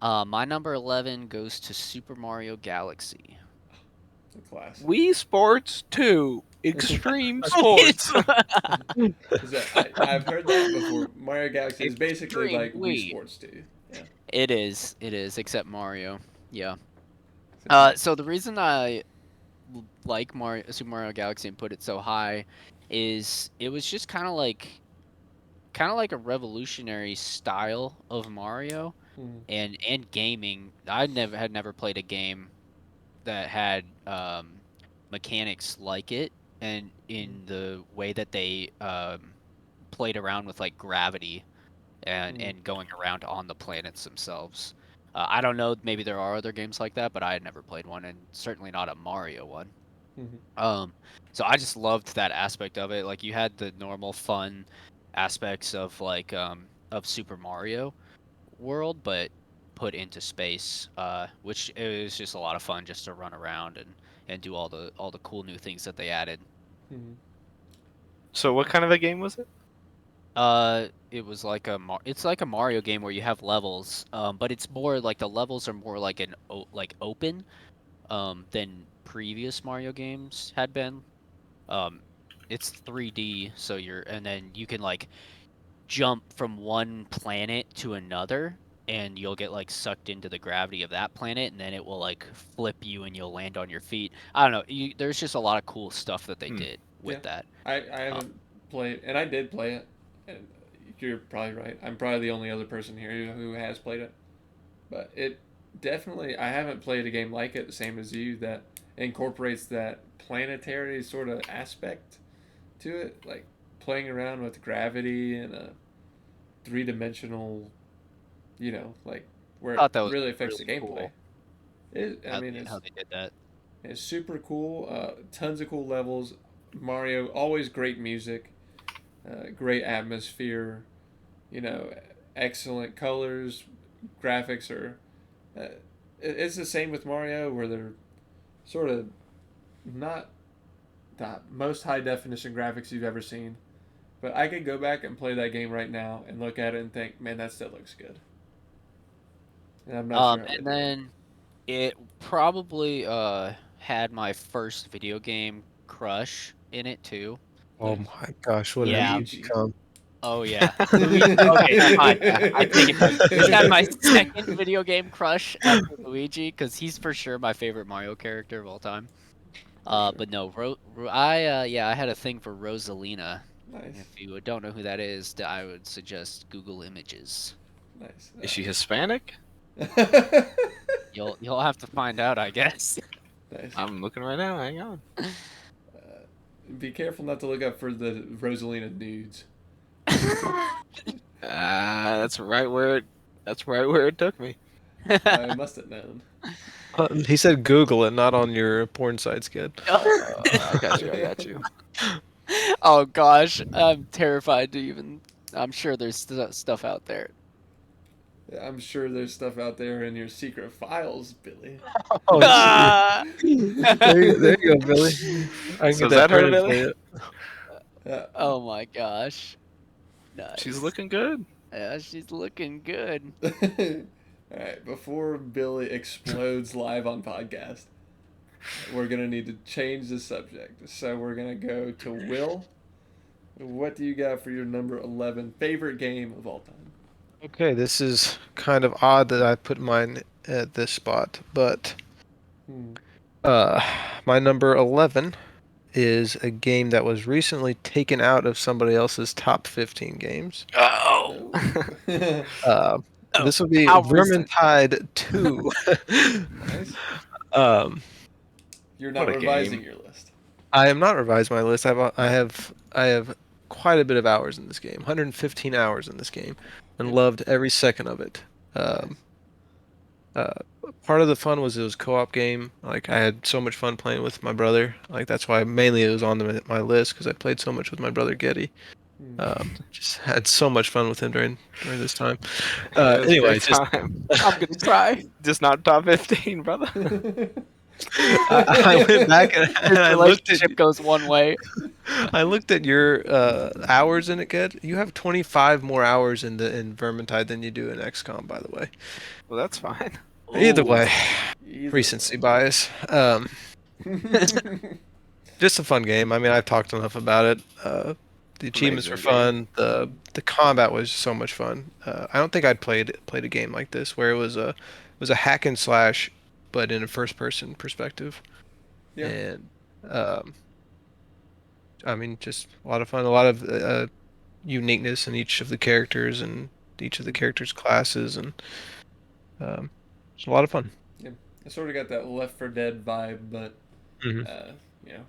My number 11 goes to Super Mario Galaxy. The class. Wii Sports 2 Extreme Sports. I've heard that before. Mario Galaxy is basically Extreme like Wii Wii. Sports 2. Yeah. It is, except Mario. Yeah. So- So the reason I like Super Mario Galaxy and put it so high is it was just kind of like a revolutionary style of Mario Mhm. and gaming. I had never played a game that had mechanics like it, and in the way that they played around with like gravity and going around on the planets themselves. I don't know, maybe there are other games like that, but I had never played one, and certainly not a Mario one. Mhm. So I just loved that aspect of it. Like you had the normal fun aspects of like of Super Mario World, but put into space, which it was just a lot of fun just to run around and do all the cool new things that they added. Mhm. So what kind of a game was it? It was like it's like a Mario game where you have levels, but it's more like the levels are more like open, than previous Mario games had been. It's 3D, so and then you can like jump from one planet to another, and you'll get like sucked into the gravity of that planet, and then it will like flip you, and you'll land on your feet. I don't know. There's just a lot of cool stuff that they did with that. I haven't played, and I did play it. And you're probably right. I'm probably the only other person here who has played it. But it definitely, I haven't played a game like it, the same as you, that incorporates that planetary sort of aspect to it, like playing around with gravity and a three-dimensional, like where it Thought that was really affects the really gameplay. cool. I mean, How they did that. it's super cool. Tons of cool levels. Mario, always great music, great atmosphere. You know, excellent colors. Graphics are. It's the same with Mario, where they're sort of not the most high definition graphics you've ever seen. But I could go back and play that game right now and look at it and think, man, that still looks good. And I'm not sure how they And do it. then it probably had my first video game crush in it too. Oh Nice. my gosh, what Yeah. have you become? Oh yeah. Luigi. Okay, fine. I take it back. This had my second video game crush after Luigi because he's for sure my favorite Mario character of all time. sure. But no, I had a thing for Rosalina. Nice. If you don't know who that is, I would suggest Google Images. Nice. Is she Hispanic? You'll have to find out, I guess. Nice. I'm looking right now. Hang on. Be careful not to look up for the Rosalina nudes. That's right where it took me. I must have known. He said Google it, not on your porn sites, kid. I got you. I got you. Oh gosh, I'm terrified to even. I'm sure there's stuff out there. I'm sure there's stuff out there in your secret files, Billy. Oh, Ah! there you go, Billy. I can So get is that her, printed for Billy? you. Oh my gosh. Nice. She's looking good. Yeah, she's looking good. All right, before Billy explodes live on podcast, we're gonna need to change the subject. So we're gonna go to Will. What do you got for your number 11 favorite game of all time? Okay, this is kind of odd that I put mine at this spot, but my number 11 is a game that was recently taken out of somebody else's top 15 games. Oh. This would be How recent? Vermintide 2. Nice. You're not What a revising game. your list. I am not revising my list. I have quite a bit of hours in this game, 115 hours in this game, and loved every second of it. Part of the fun was it was a co-op game. Like I had so much fun playing with my brother. Like that's why mainly it was on my list because I played so much with my brother Geddy. Just had so much fun with him during this time. It was a Anyway, great just time. I'm gonna try. Just not top 15, brother. I went back and I looked at Relationship goes one way. your hours in it, Ged. You have 25 more hours in Vermintide than you do in XCOM, by the way. Well, that's fine. Either way, Either recency way. bias. Just a fun game. I mean, I've talked enough about it. The achievements were Amazing fun. The combat was so much fun. I don't think I'd played a game like this where it was a hack and slash, but in a first person perspective. Yeah. And I mean, just a lot of fun. A lot of uniqueness in each of the characters and each of the characters' classes, and it's a lot of fun. I sort of got that Left 4 Dead vibe, but Mhm.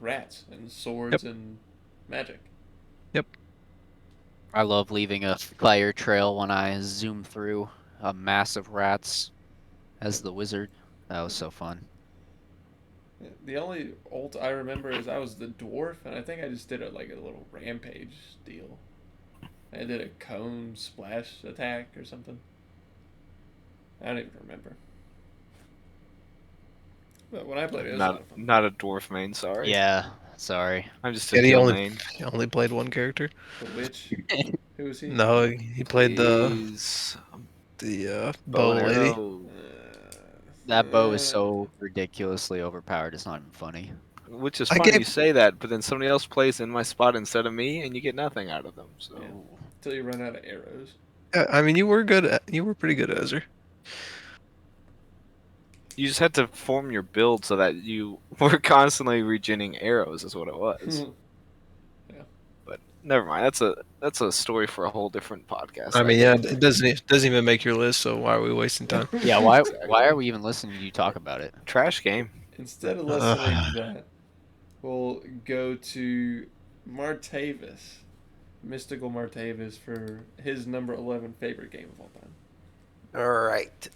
rats and swords and magic. Yep. I love leaving a fire trail when I zoom through a mass of rats as the wizard. That was so fun. The only ult I remember is I was the dwarf, and I think I just did a little rampage deal. I did a cone splash attack or something. I don't even remember. But when I played it, it was a lot of fun. Not a dwarf main. Sorry. Yeah, sorry. I'm just a Geddy heal only main. played one character. The witch. Who was he? No, he played the Please. bow and lady. arrow. That bow is so ridiculously overpowered. It's not even funny. Which is I funny gave- you say that, but then somebody else plays in my spot instead of me, and you get nothing out of them. So Yeah. Until you run out of arrows. I mean, you were pretty good, Ezra. you just had to form your build so that you were constantly regenerating arrows, is what it was. But never mind. That's a story for a whole different podcast. I mean, yeah, it doesn't even make your list. So why are we wasting time? Yeah, why are we even listening to you talk about it? Trash game. Instead of listening to that, we'll go to Martavis, Mystical Martavis, for his number 11 favorite game of all time. All right.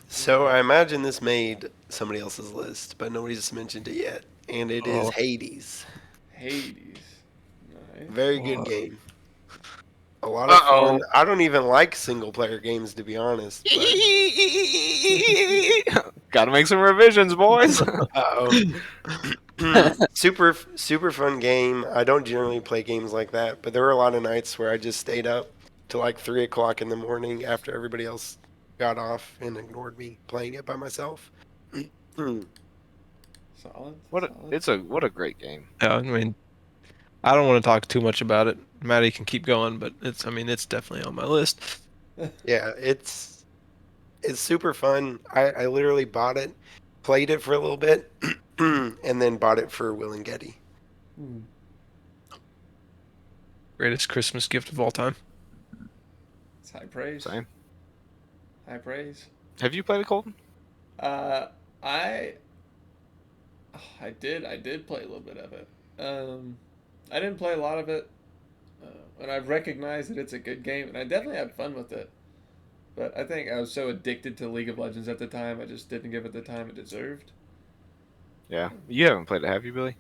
So I imagine this made somebody else's list, but nobody's mentioned it yet. And it is Oh. Hades. Hades. Nice. Very good game. A lot of fun. I don't even like single player games, to be honest. But Gotta make some revisions, boys. super fun game. I don't generally play games like that, but there were a lot of nights where I just stayed up till like 3 o'clock in the morning after everybody else got off and ignored me playing it by myself. Solid. Solid. What a great game. Yeah, I mean, I don't want to talk too much about it. Maddie can keep going, but it's definitely on my list. Yeah, it's super fun. I literally bought it, played it for a little bit, and then bought it for Will and Geddy. Greatest Christmas gift of all time. It's high praise. Same. High praise. Have you played it, Colton? I did play a little bit of it. I didn't play a lot of it, and I've recognized that it's a good game, and I definitely had fun with it. But I think I was so addicted to League of Legends at the time, I just didn't give it the time it deserved. Yeah. You haven't played it, have you, Billy?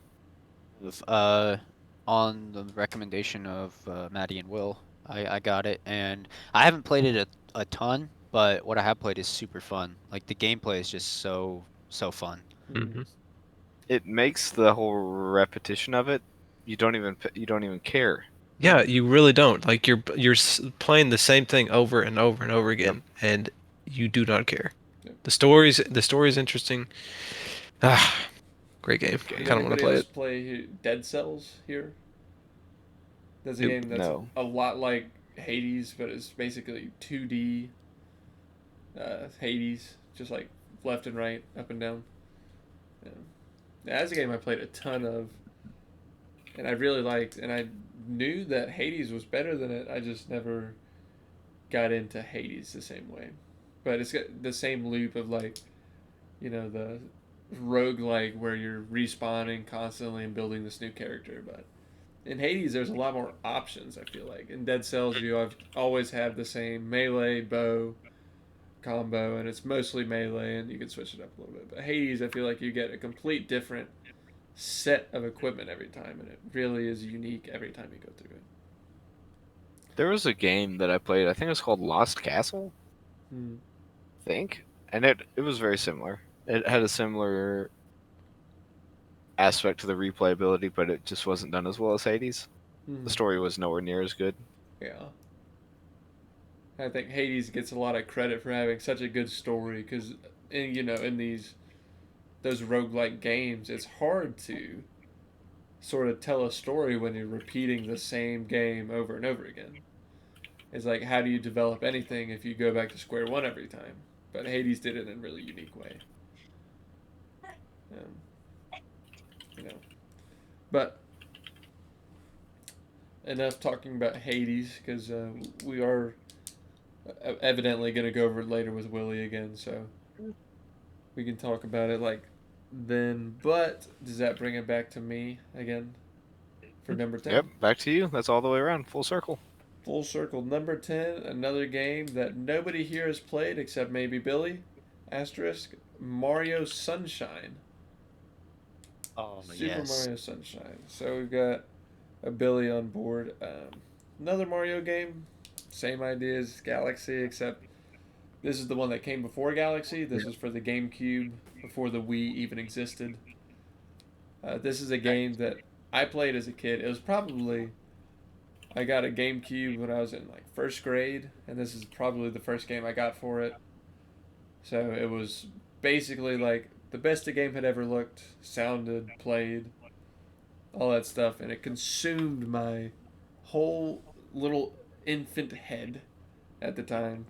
On the recommendation of Maddie and Will, I got it, and I haven't played it a ton, but what I have played is super fun. Like the gameplay is just so fun. Mm-hmm. It makes the whole repetition of it. You don't even care. Yeah, you really don't. Like you're playing the same thing over and over and over again, and you do not care. Yep. The story's interesting. Great game. I kind of want to play it. Play Dead Cells here? That's a game that's a lot like Hades, but it's basically 2D Hades, just like left and right, up and down. Yeah, that's a game I played a ton of, and I really liked, and I knew that Hades was better than it. I just never got into Hades the same way. But it's got the same loop of like, the roguelike where you're respawning constantly and building this new character. But in Hades, there's a lot more options, I feel like. In Dead Cells, I've always had the same melee, bow combo, and it's mostly melee, and you can switch it up a little bit. But Hades, I feel like you get a complete different set of equipment every time, and it really is unique every time you go through it. There was a game that I played, I think it was called Lost Castle, I think, and it was very similar. It had a similar aspect to the replayability, but it just wasn't done as well as Hades. The story was nowhere near as good. Yeah. I think Hades gets a lot of credit for having such a good story, because, in those roguelike games, it's hard to sort of tell a story when you're repeating the same game over and over again. It's like, how do you develop anything if you go back to square one every time? But Hades did it in a really unique way. But enough talking about Hades, because we are evidently going to go over it later with Willie again, so we can talk about it then. But does that bring it back to me again for number 10? Yep, back to you. That's all the way around. Full circle. Full circle. Number 10, another game that nobody here has played except maybe Billy. Asterisk. Mario Sunshine. Oh, Super Mario Sunshine. So we've got a Billy on board. Another Mario game. Same idea as Galaxy, except this is the one that came before Galaxy. This was for the GameCube, before the Wii even existed. This is a game that I played as a kid. It was probably... I got a GameCube when I was in first grade, and this is probably the first game I got for it. So it was basically the best a game had ever looked, sounded, played, all that stuff, and it consumed my whole little infant head at the time.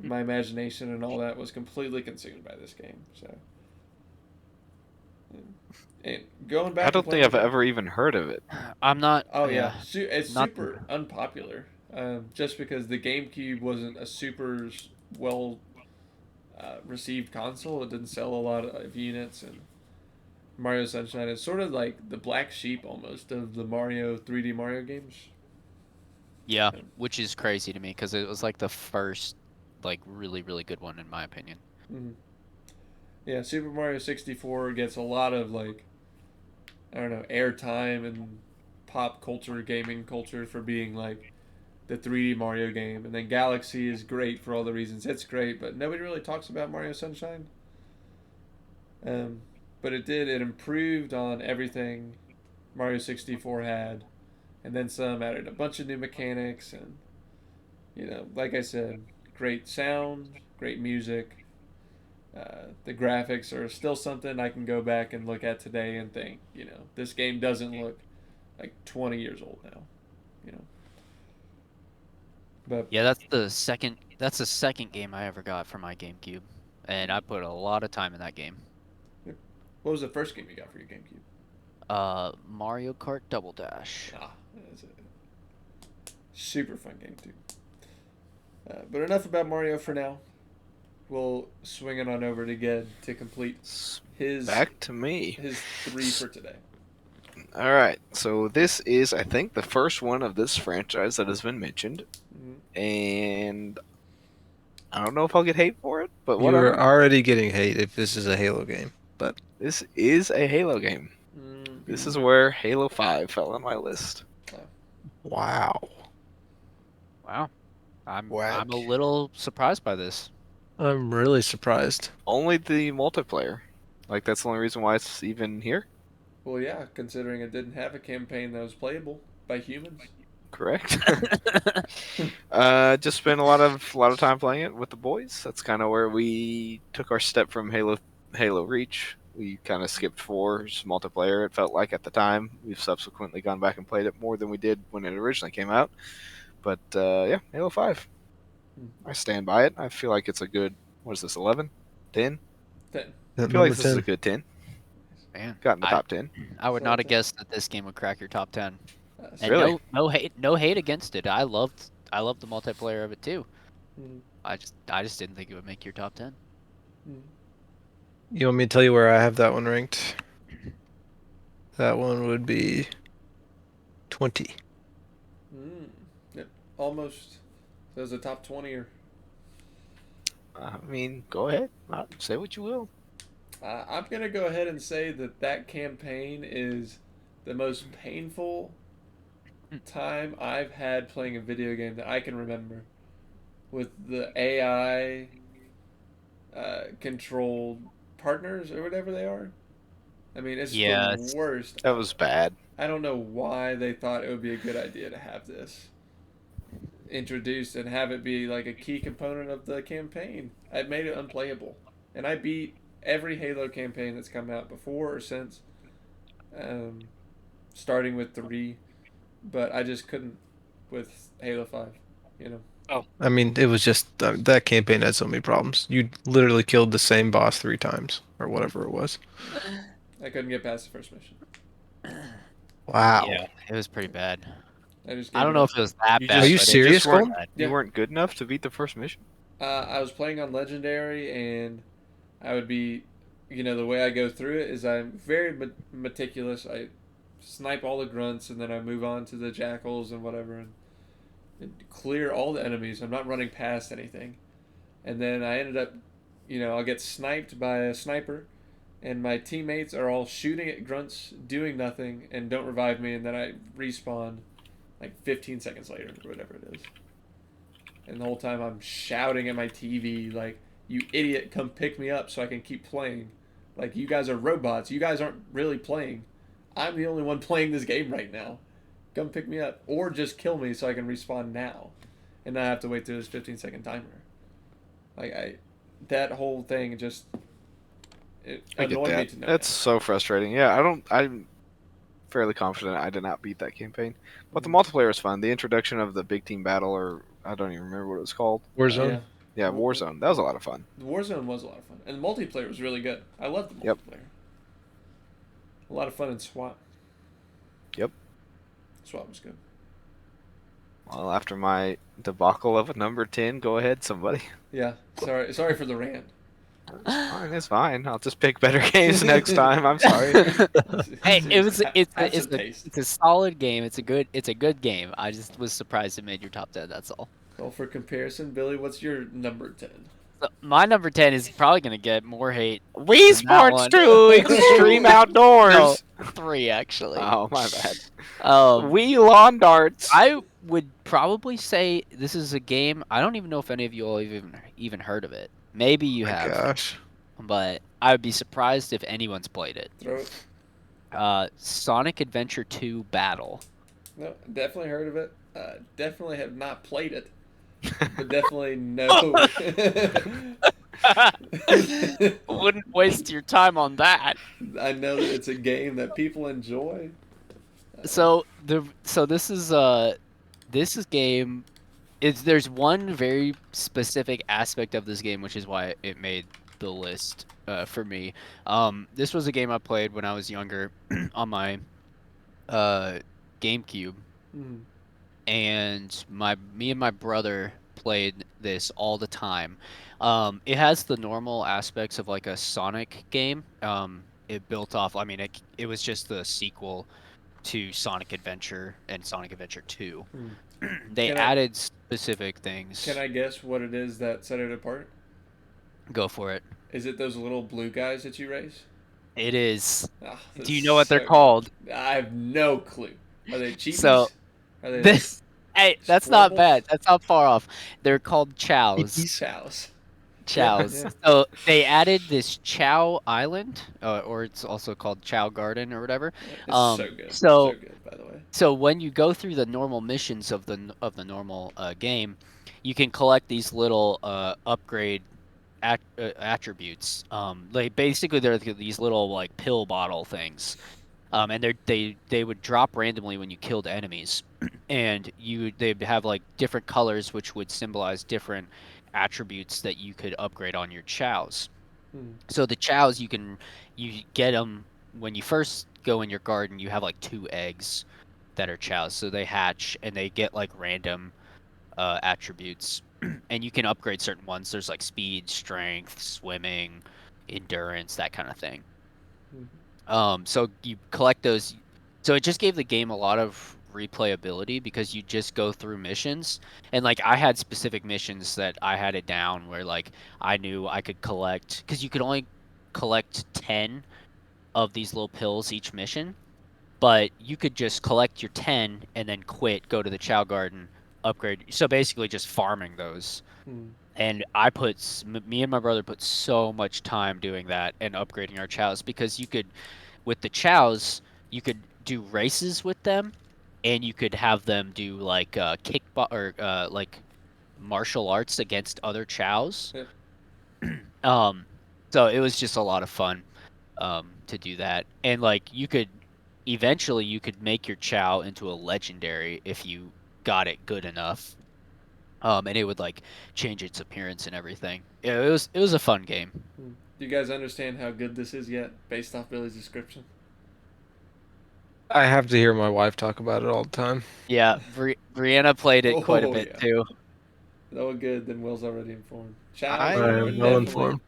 My imagination and all that was completely consumed by this game. So, and going back, I don't think I've ever even heard of it. I'm not. Oh yeah, it's not super unpopular. Just because the GameCube wasn't a super well received console, it didn't sell a lot of units, and Mario Sunshine is sort of like the black sheep almost of the Mario 3D Mario games. Yeah, which is crazy to me because it was like the first, like really really good one in my opinion. Mm-hmm. Yeah, Super Mario 64 gets a lot of like I don't know airtime and pop culture, gaming culture for being like the 3D Mario game, and then Galaxy is great for all the reasons it's great, but nobody really talks about Mario Sunshine. Um, but it improved on everything Mario 64 had, and then some added a bunch of new mechanics, and like I said, great sound, great music. The graphics are still something I can go back and look at today and think, this game doesn't look like 20 years old now, you know. But Yeah, that's the second. That's the second game I ever got for my GameCube, and I put a lot of time in that game. what was the first game you got for your GameCube? Mario Kart Double Dash. Ah, that's a super fun game too. But enough about Mario for now. We'll swing it on over to Ged to complete his Back to me. his 3 for today. All right. So this is, I think, the first one of this franchise that has been mentioned, and I don't know if I'll get hate for it, but You're whatever. already getting hate if this is a Halo game, but This is a Halo game. This is where Halo 5 fell on my list. wow. Wow, I'm Whack. a little surprised by this. I'm really surprised. Only the multiplayer. Like, that's the only reason why it's even here. Well, yeah, considering it didn't have a campaign that was playable by humans. Correct. Just spent a lot of time playing it with the boys. That's kind of where we took our step from Halo Reach. We kind of skipped 4's multiplayer. It felt like at the time. We've subsequently gone back and played it more than we did when it originally came out. But yeah, Halo 5. I stand by it. I feel like it's a good. What is this? 11, 10? 10. I feel like this is a good 10. Man, Got in the top 10. I would So not have ten. guessed that this game would crack your top 10. And Really? no hate against it. I loved the multiplayer of it too. Mm. I just didn't think it would make your top 10. You want me to tell you where I have that one ranked? That one would be 20. Yep, almost. So it's a top 20 or. I mean, go ahead. Say what you will. I'm going to go ahead and say that campaign is the most painful time I've had playing a video game that I can remember. With the AI controlled partners or whatever they are. I mean, it's the worst. That was bad. I don't know why they thought it would be a good idea to have this introduced and have it be like a key component of the campaign. It made it unplayable. And I beat every Halo campaign that's come out before or since, starting with 3, but I just couldn't with Halo 5, I mean, it was just that campaign had so many problems. You literally killed the same boss 3 times or whatever it was. I couldn't get past the first mission. Wow. Yeah, it was pretty bad. I just I don't know if it was that You bad. Are you but it serious, just weren't Colton? bad. Yeah. You weren't good enough to beat the first mission? I was playing on Legendary, and I would be, the way I go through it is I'm very meticulous. I snipe all the grunts, and then I move on to the jackals and whatever, and clear all the enemies. I'm not running past anything. And then I ended up, I'll get sniped by a sniper, and my teammates are all shooting at grunts, doing nothing, and don't revive me, and then I respawn like 15 seconds later, or whatever it is. And the whole time I'm shouting at my TV, like, you idiot, come pick me up so I can keep playing. Like, you guys are robots. You guys aren't really playing. I'm the only one playing this game right now. Come pick me up. Or just kill me so I can respawn now. And not have to wait through this 15-second timer. Like, that whole thing just... It I get annoyed me that. to no That's end. so frustrating. Yeah, I'm fairly confident I did not beat that campaign. But the multiplayer is fun. The introduction of the big team battle, or I don't even remember what it was called. Warzone? Yeah, Warzone. That was a lot of fun. The Warzone was a lot of fun. And the multiplayer was really good. I loved the Yep. multiplayer. A lot of fun in SWAT. Yep. SWAT was good. Well, after my debacle of a number 10, go ahead, somebody. Yeah. Sorry for the rant. It's fine. It's fine. I'll just pick better games next time. I'm sorry. Hey, Have some taste. it's a solid game. It's a good game. I just was surprised it made your top 10. That's all. Well, for comparison, Billy, what's your number 10? So my number 10 is probably gonna get more hate. Wii than that Sports one. 2 Extreme Outdoors. No, 3 actually. Oh, my bad. We Wii Lawn Darts. I would probably say this is a game. I don't even know if any of you all even heard of it. Maybe you My have, gosh. but I would be surprised if anyone's played it. Throw it. Sonic Adventure 2 Battle. No, definitely heard of it. Definitely have not played it, but definitely know. Wouldn't waste your time on that. I know that it's a game that people enjoy. So this is game. There's one very specific aspect of this game, which is why it made the list for me. This was a game I played when I was younger on my GameCube, Mhm. and me and my brother played this all the time. It has the normal aspects of like a Sonic game. It built off. I mean, it was just the sequel to Sonic Adventure and Sonic Adventure 2. They Can I- added specific things. Can I guess what it is that set it apart? Go for it. Is it those little blue guys that you race? It is. Ah, Do you that's know what they're so- called? I have no clue. Are they cheapies? So, Are they This. Hey, that's not Squirtles? bad. That's not far off. They're called chows. chows? Chows. Yeah. So they added this Chow Island, or it's also called Chow Garden or whatever. It's Um, so good. so- So good, by the way. So when you go through the normal missions of the normal game, you can collect these little upgrade attributes. Like basically they're these little like pill bottle things, and they would drop randomly when you killed enemies, and they'd have like different colors which would symbolize different attributes that you could upgrade on your chows. Hmm. So the chows you get them when you first go in your garden. You have like 2 eggs that are chows, so they hatch and they get like random attributes, and you can upgrade certain ones. There's like speed, strength, swimming, endurance, that kind of thing. So you collect those. So it just gave the game a lot of replayability because you just go through missions, and like I had specific missions that I had it down where like I knew I could collect, because you could only collect 10 of these little pills each mission, but you could just collect your 10 and then quit, go to the Chow Garden, upgrade. So basically just farming those. Hmm. And me and my brother put so much time doing that and upgrading our chows, because with the chows, you could do races with them, and you could have them do like like martial arts against other chows. So it was just a lot of fun to do that, and like eventually you could make your chow into a legendary if you got it good enough. And it would like change its appearance and everything. Yeah, it was a fun game. Do you guys understand how good this is yet, based off Billy's description? I have to hear my wife talk about it all the time. Yeah, Brianna played it quite a Oh, bit yeah. too. No good, then Will's already informed. Chows I are am well definitely informed.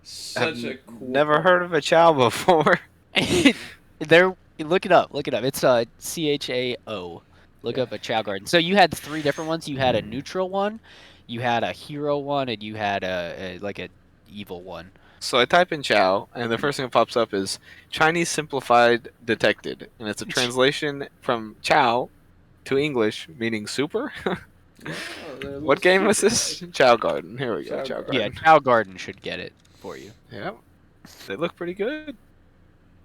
Such a cool. Never heard of a chow before. Look it up. It's CHAO. Look Yeah. up a Chow Garden. So you had 3 different ones. You had a neutral one, you had a hero one, and you had a evil one. So I type in chow, and the first thing that pops up is Chinese simplified detected, and it's a translation from chow to English, meaning super. Oh, they're a What little game was super this? guys. Chow Garden. Here we go. Chow Chow Garden. Yeah, Garden. Chow Garden should get it for you. Yeah. They look pretty good.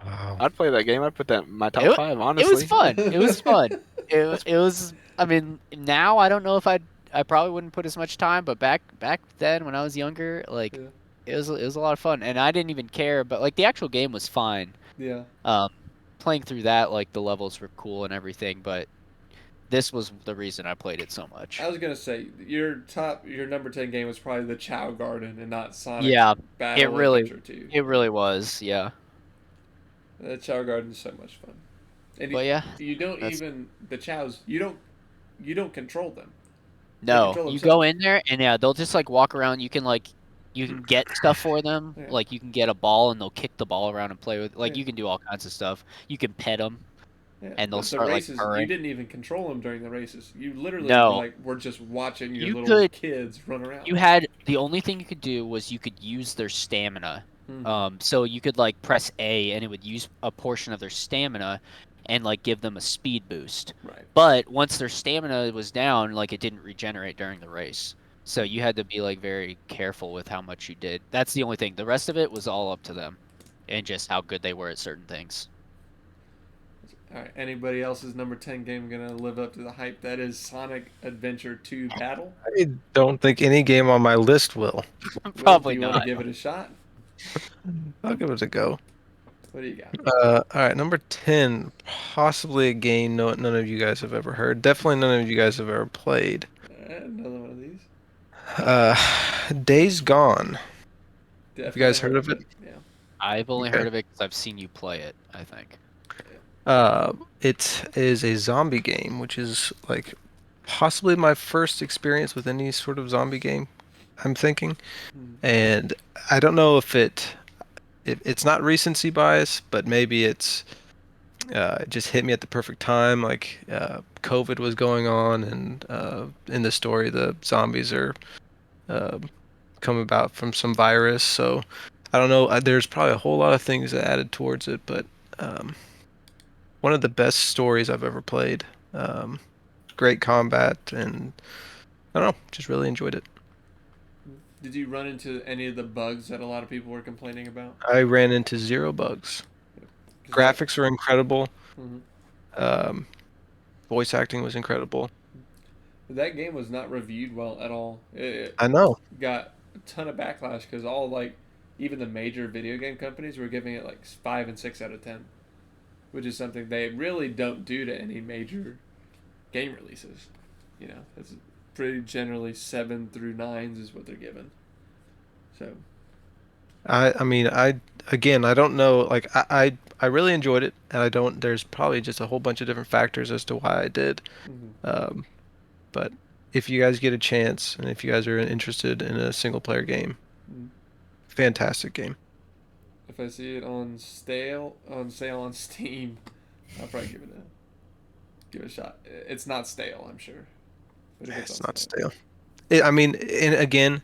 Wow. I'd play that game. I'd put that in my top It- 5, honestly. It was fun. It was fun. It was. I mean, now I don't know if I probably wouldn't put as much time, but back then when I was younger, like Yeah. it was a lot of fun, and I didn't even care. But like the actual game was fine. Yeah. Playing through that, like the levels were cool and everything, but this was the reason I played it so much. I was gonna say your number 10 game was probably the Chow Garden and not Sonic. Yeah, Battle it really- Adventure 2. It really was, yeah. The Chow Garden is so much fun. And But yeah, you don't that's- even the chows. You don't control them. no, control you themselves. go in there and yeah, they'll just like walk around. You can like You can get stuff for them. Yeah. Like you can get a ball and they'll kick the ball around and play with. Like Yeah. you can do all kinds of stuff. You can pet them Yeah, and they'll the start like races, you purring. didn't even control them during the races. You literally No, were just watching your you little could. kids run around. You had the only thing you could do was you could use their stamina. So you could like press A and it would use a portion of their stamina and like give them a speed boost. Right. But once their stamina was down, like it didn't regenerate during the race. So you had to be like very careful with how much you did. That's the only thing. The rest of it was all up to them and just how good they were at certain things. All right. Anybody else's number 10 game gonna live up to the hype? That is Sonic Adventure 2 Battle. I don't think any game on my list will. Will, Probably do you want not. to give it a shot? I'll give it a go. What do you got? All right, number 10, possibly a game none of you guys have ever heard. Definitely none of you guys have ever played. Another one of these. Days Gone. Definitely Have you guys heard of it? Yeah. I've only Okay. heard of it because I've seen you play it, I think. It is a zombie game, which is like possibly my first experience with any sort of zombie game, I'm thinking. And I don't know if it's not recency bias, but maybe it just hit me at the perfect time. Like COVID was going on, and in the story, the zombies are come about from some virus. So I don't know. There's probably a whole lot of things that added towards it, but one of the best stories I've ever played. Great combat, and I don't know, just really enjoyed it. Did you run into any of the bugs that a lot of people were complaining about? I ran into zero bugs. 'Cause Graphics were incredible. Mhm. Um, voice acting was incredible. That game was not reviewed well at all. It I know. got a ton of backlash because even the major video game companies were giving it like 5 and 6 out of 10, which is something they really don't do to any major game releases. You know, it's pretty generally 7 through 9s is what they're given. So I mean, again, I don't know. Like, I really enjoyed it, and I don't. There's probably just a whole bunch of different factors as to why I did. Um, but if you guys get a chance, and if you guys are interested in a single player game, fantastic game. if I see it on sale on Steam, I'll probably give it a shot. It's not stale, I'm sure. But if It's on not sale. stale. I mean, and again,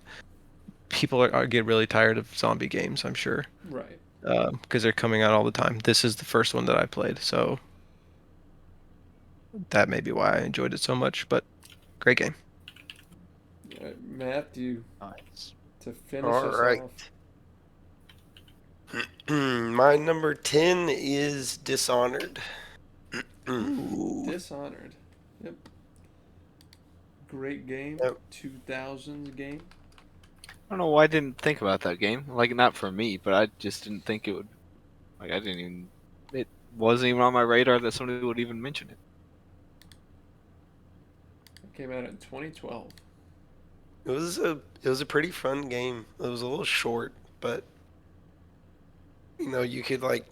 people get really tired of zombie games, I'm sure, Right. because they're coming out all the time. This is the first one that I played, so that may be why I enjoyed it so much. But great game. All right, Matthew, Nice. to finish All us right. off. My number 10 is Dishonored. Dishonored. Yep. Great game. Yep. 2000s game. I don't know why I didn't think about that game. Like, not for me, but I just didn't think it would. Like, I didn't even. It wasn't even on my radar that somebody would even mention it. It came out in 2012. It was a pretty fun game. It was a little short, but you could like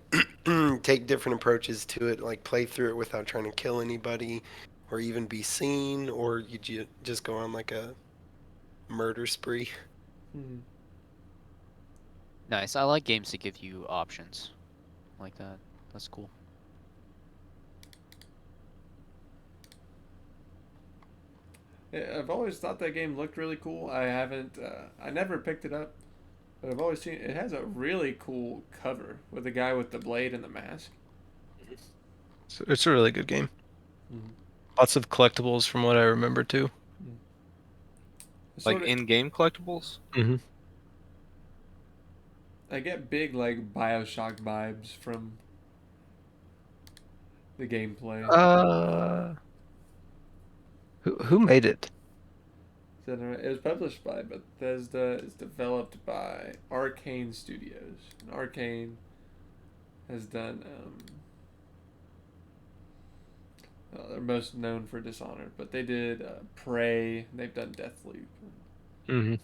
take different approaches to it, like play through it without trying to kill anybody or even be seen, or you just go on like a murder spree. Nice. I like games that give you options like that. That's cool. Yeah, I've always thought that game looked really cool. I never picked it up, but I've always seen it has a really cool cover with the guy with the blade and the mask. So it's a really good game. Mhm. Lots of collectibles from what I remember too. Like Sorta- in-game collectibles? Mm-hmm. I get big like BioShock vibes from the gameplay. Who made it? It was published by Bethesda. It's developed by Arcane Studios. And Arcane has done. They're most known for Dishonored, but they did Prey. They've done Deathloop. Mm-hmm.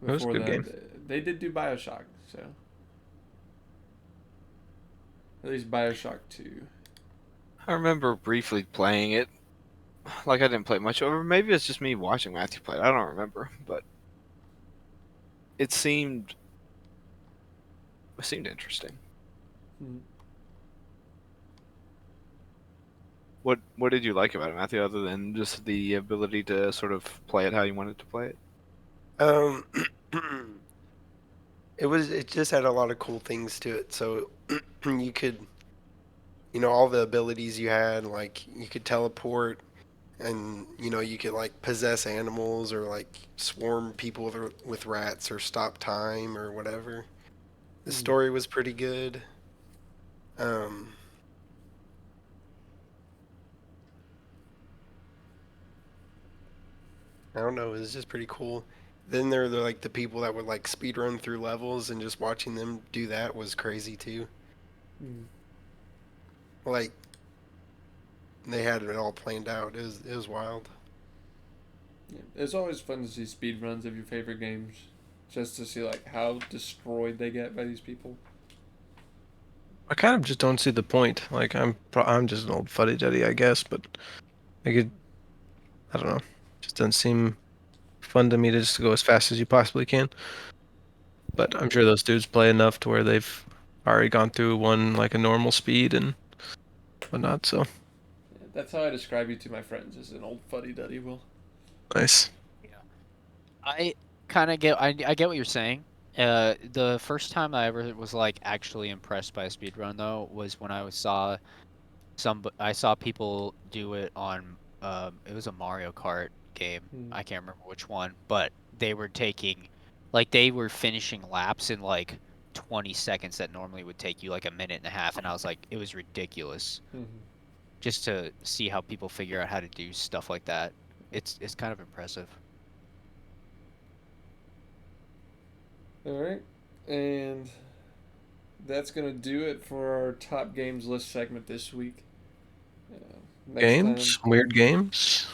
That was a Before good that, game. they did do BioShock. So at least BioShock 2. I remember briefly playing it, like I didn't play much, or maybe it's just me watching Matthew play. I don't remember, but it seemed interesting. Hmm. What did you like about it, Matthew, other than just the ability to sort of play it how you wanted to play it? Um, it just had a lot of cool things to it. So you could, all the abilities you had, like you could teleport, and you could like possess animals or like swarm people with rats or stop time or whatever. The Hmm. story was pretty good. Um, I don't know, it was just pretty cool. Then there are like the people that would like speed run through levels, and just watching them do that was crazy too. Hmm. Like they had it all planned out. It was wild. Yeah. It's always fun to see speed runs of your favorite games, just to see like how destroyed they get by these people. I kind of just don't see the point. Like I'm just an old fuddy-duddy, I guess, but like I don't know. Just doesn't seem fun to me to just go as fast as you possibly can. But I'm sure those dudes play enough to where they've already gone through one like a normal speed and whatnot. So Yeah, that's how I describe you to my friends, as an old fuddy duddy. Will. nice. Yeah. I kind of get I get what you're saying. The first time I ever was like actually impressed by a speedrun though was when I saw people do it on it was a Mario Kart game. Hmm. I can't remember which one, but they were taking like they were finishing laps in like 20 seconds that normally would take you like a minute and a half, and I was like it was ridiculous Hmm. just to see how people figure out how to do stuff like that. It's kind of impressive. All right, and that's gonna do it for our top games list segment this week. Next time Games, weird games.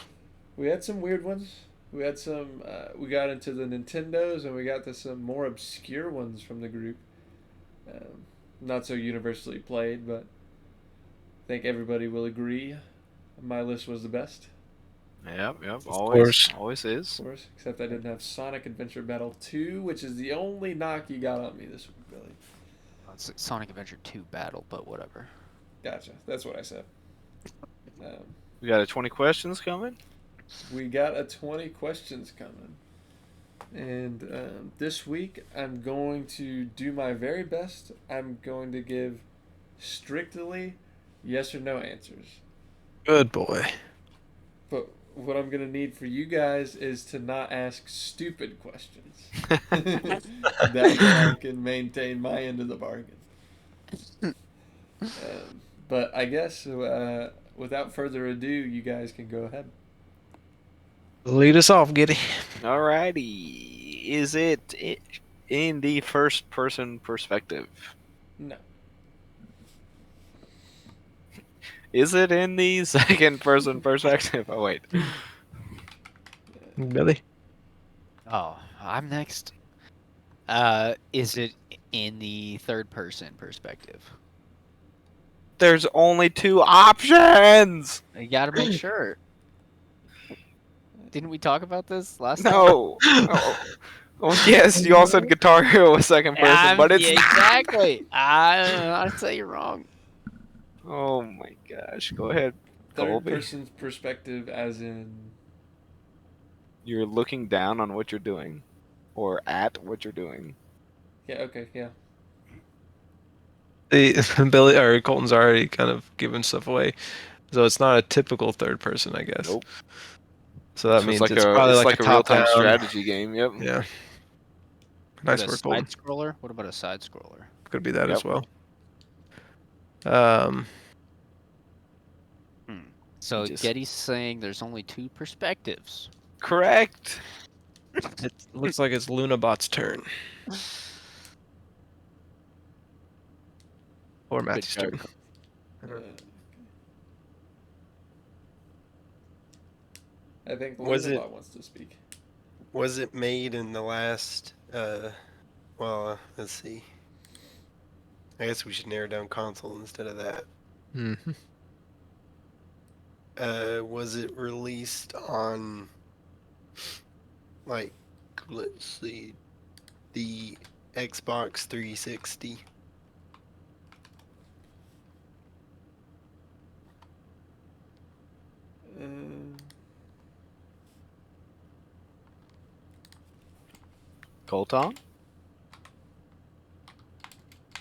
we had some weird ones. We had some. We got into the Nintendos, and we got to some more obscure ones from the group. Not so universally played, but I think everybody will agree my list was the best. Yep, Of always, course. always Of is. course, except I didn't have Sonic Adventure Battle 2, which is the only knock you got on me this week, Billy. It's Sonic Adventure 2 Battle, but whatever. Gotcha. That's what I said. Um, We got a 20 questions coming. we got a 20 questions coming. And this week, I'm going to do my very best. I'm going to give strictly yes or no answers. Good boy. But what I'm going to need for you guys is to not ask stupid questions. That way I can maintain my end of the bargain. But I guess without further ado, you guys can go ahead. Lead us off, Geddy. Alrighty, is it in the first person perspective? No. Is it in the second person perspective? Oh wait. Billy. Oh, I'm next. Is it in the third person perspective? There's only two options. You gotta make sure. Didn't we talk about this last time? No. Oh. Oh, yes, you all said Guitar Hero was second person, but it's yeah, not. exactly. I'd say you're wrong. Oh my gosh. Go ahead, Third Colby. person's perspective, as in. You're looking down on what you're doing, or at what you're doing. Yeah, okay, yeah. Billy or Colton's already kind of given stuff away, so it's not a typical third person, I guess. Nope. So that So means it's probably like a a real time top-down. strategy game. Yep. Yeah. What Nice a work, side Colton. scroller? What about a side scroller? Could be that Yep. as well. Um, So Just- Geddy's saying there's only two perspectives. Correct. it looks like it's Lunabot's turn. Or Matthew's job. turn. I think Was it- Lunabot wants to speak. Was it made in the last? Let's see. I guess we should narrow down console instead of that. Mm-hmm. Was it released on, like, let's see, the Xbox 360? Uh, Colton?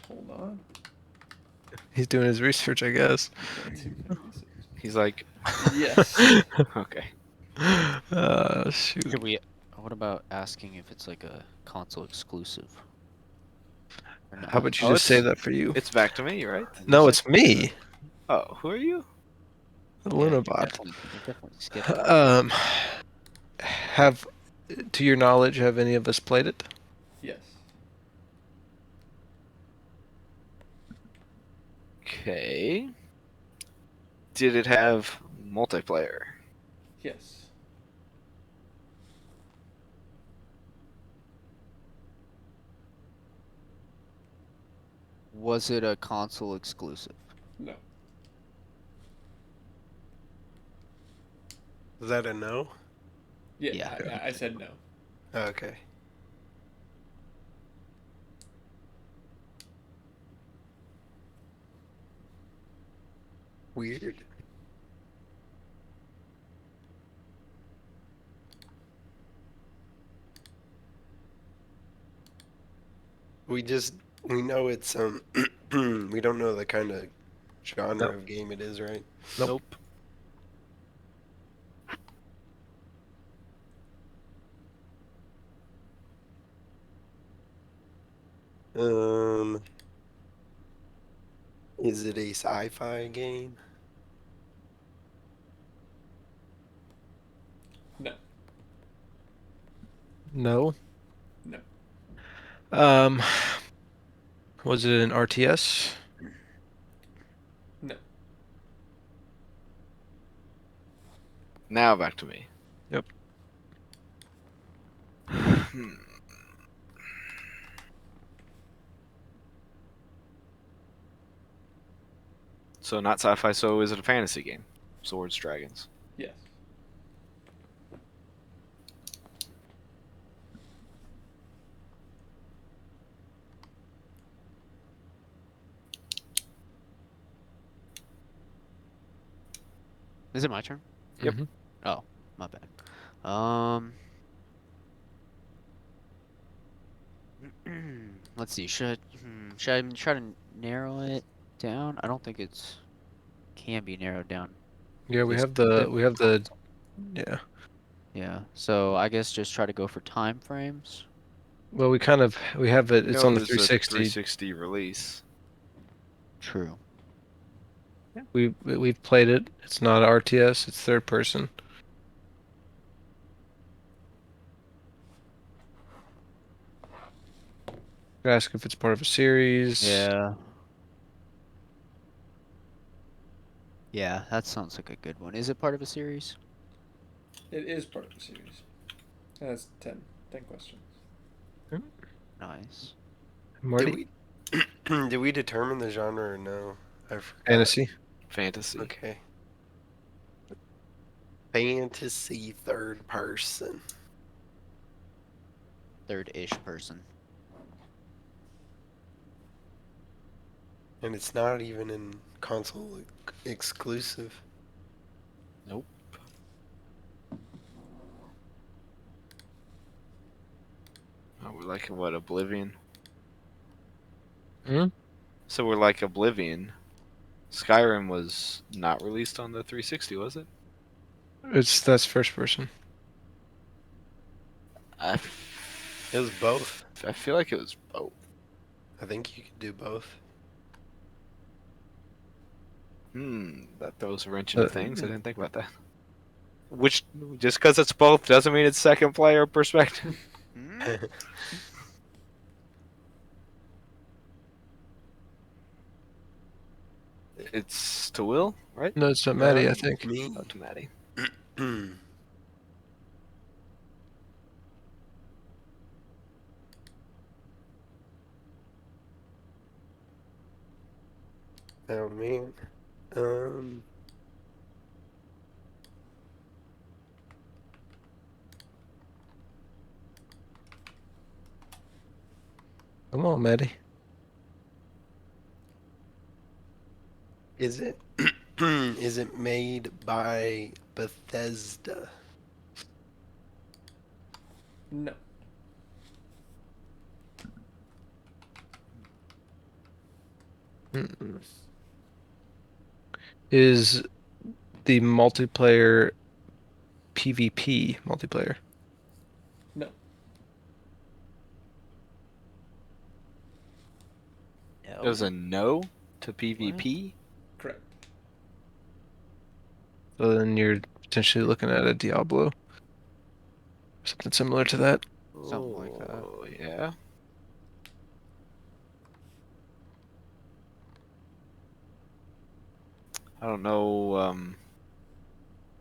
hold on. He's doing his research, I guess. Got too many research. He's like, Yes. okay. Shoot. Should we? What about asking if it's like a console exclusive? Or How not? about you Oh, just save it's- that for you? It's back to me, right? No, it's me, Oh, who are you? the Yeah, you're Lunabot. definitely skipping. Have, to your knowledge, have any of us played it? Yes. Okay. Did it have multiplayer? Yes. Was it a console exclusive? No. Is that a no? Yeah. Yeah. I said no. Okay. Weird. We know it's we don't know the kind of genre Nope. of game it is, right? Nope. Um, is it a sci-fi game? No. No. No. Um, was it an RTS? No. Now back to me. Yep. Hmm. So not sci-fi. So is it a fantasy game? Swords, dragons. Yes. Is it my turn? Yep. Mhm. Oh, my bad. Um. Let's see. Should I try to narrow it down? I don't think it's can be narrowed down. Yeah, we have Exclusive. the yeah. Yeah. So I guess just try to go for time frames. Well, we have it. It's No, on the there's a 360. 360 release. True. We've played it. It's not RTS. It's third person. Ask if it's part of a series. Yeah. Yeah, that sounds like a good one. Is it part of a series? It is part of the series. That's 10 questions. Nice. Marty. Did we determine the genre or no? I forgot. Fantasy. Fantasy. Okay. Fantasy third person. Third-ish person. And it's not even in console exclusive. Nope. Oh, we're like what, Oblivion? Hmm? So we're like Oblivion. Skyrim was not released on the 360, was it? That's first person. It was both. I feel like it was both. I think you could do both. That throws a wrench into Uh, things. I didn't think about that. Which, just because it's both doesn't mean it's second player perspective. Hmm? It's to Will, right? No, it's not Maddie. I think. Me. Oh, to Maddie. Oh man. Um. Come on, Maddie. Is it is it made by Bethesda? No. Mm-mm. Is the multiplayer PvP multiplayer? No. It was a no to PvP. Correct. So then you're potentially looking at a Diablo. Something similar to that. Something like that. Oh, yeah. I don't know.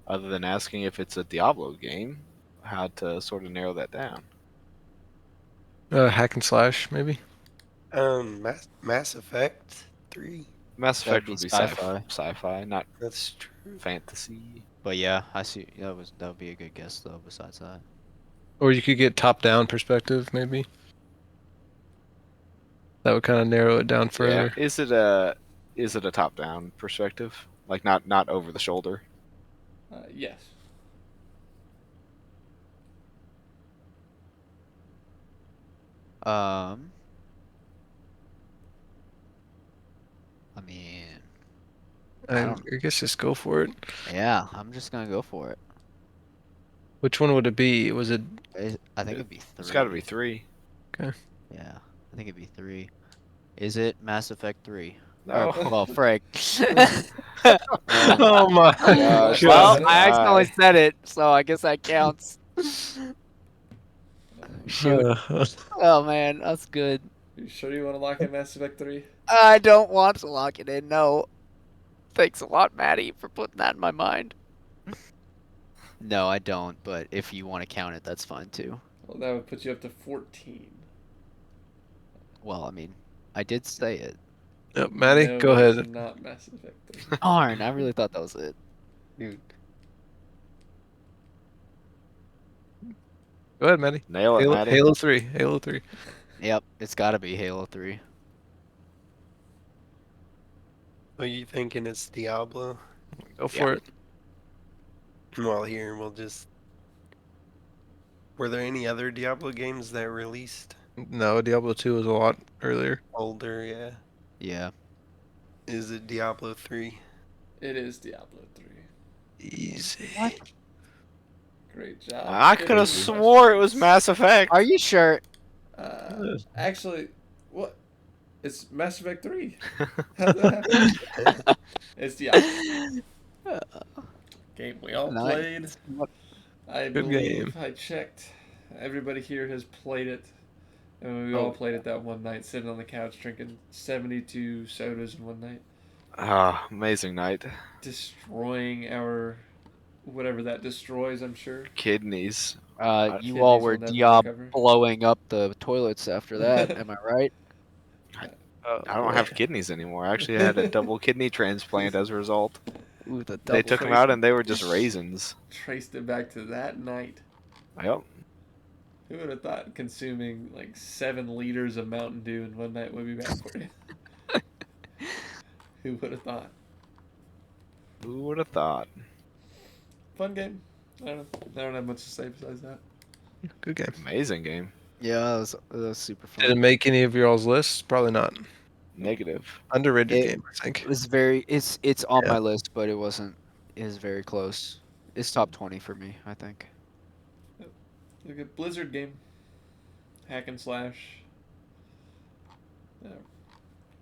Other than asking if it's a Diablo game, how to sort of narrow that down. Hack and slash, maybe? Mass Effect 3. Mass That'd Effect be would be sci-fi. sci-fi, not That's true. fantasy. But yeah, I see. That would be a good guess though. Besides that, Or you could get top-down perspective, maybe. That would kind of narrow it down Yeah. further. Is it a top-down perspective? Like not over the shoulder? Yes. I mean, I, I don't. I guess just go for it. Yeah, I'm just gonna go for it. Which one would it be? Was it? I think it'd be 3. It's got to be 3. Okay. Yeah, I think it'd be 3. Is it Mass Effect 3? No. Or, well, Frank. Oh my gosh, Well, that's I accidentally high. said it, so I guess that counts. Shoot. Oh man, that's good. You sure you want to lock in Mass Effect 3? I don't want to lock it in. No. Thanks a lot, Maddie, for putting that in my mind. No, I don't. But if you want to count it, that's fine too. Well, that would put you up to 14. Well, I mean, I did say it. Yep, Maddie, No, go it is ahead. not Mass Effect 3. Darn, I really thought that was it. Dude. Go ahead, Maddie. Nail it, Halo, Maddie. Halo 3. Halo 3. Yep, it's got to be Halo 3. Are you thinking it's Diablo? Go for it. Well, here we'll just. Were there any other Diablo games that released No, Diablo 2 was a lot earlier. older? Yeah. Yeah. Is it Diablo 3? It is Diablo 3. Easy. What? Great job. I could have 50 swore it was questions. Mass Effect. Are you sure? Actually, what? It's Mass Effect 3. How'd that happen? It's Diablo. Game we all Nice. played. I Good believe game. I checked. Everybody here has played it. And we Oh. all played it that one night, sitting on the couch drinking 72 sodas in one night. Ah, amazing night. Destroying our. Whatever that destroys, I'm sure. Kidneys. kidneys You all were will never recover. blowing up the toilets after that. Am I right? I don't have kidneys anymore. I actually had a double kidney transplant as a result. Ooh, the They double. took them out and they were just raisins. Traced it back to that night. Yep. Who would have thought consuming like 7 liters of Mountain Dew in one night would be bad for you? Who would have thought? Who would have thought? Fun game. I don't know. I don't have much to say besides that. Good game. Amazing game. Yeah, that was super fun. Did it make any of y'all's lists? Probably not. Negative. Underrated It- game, I think. It was very. It's on Yeah. my list, but it wasn't. It is very close. It's top 20 for me, I think. A good Blizzard game. Hack and slash. Yeah,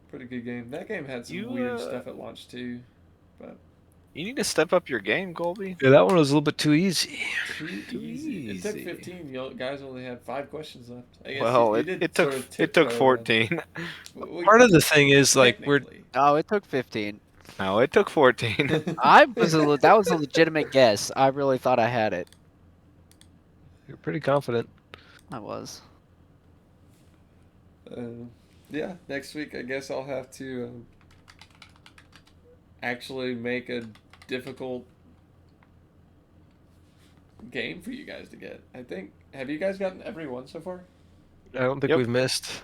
pretty good game. That game had some You, weird stuff at launch too. But You need to step up your game, Colby. Yeah, that one was a little bit too easy. too Too easy. It took easy. 15. You guys only had 5 questions left. I guess Well, you it, did it took sort of it took tiptoe 14. around. Part of the thing is like we're Technically. No, it took 15. No, it took 14. That was a legitimate guess. I really thought I had it. you're pretty confident. I was. Yeah, next week I guess I'll have to actually make a difficult game for you guys to get. I think. Have you guys gotten every one so far? I don't think Yep. we've missed.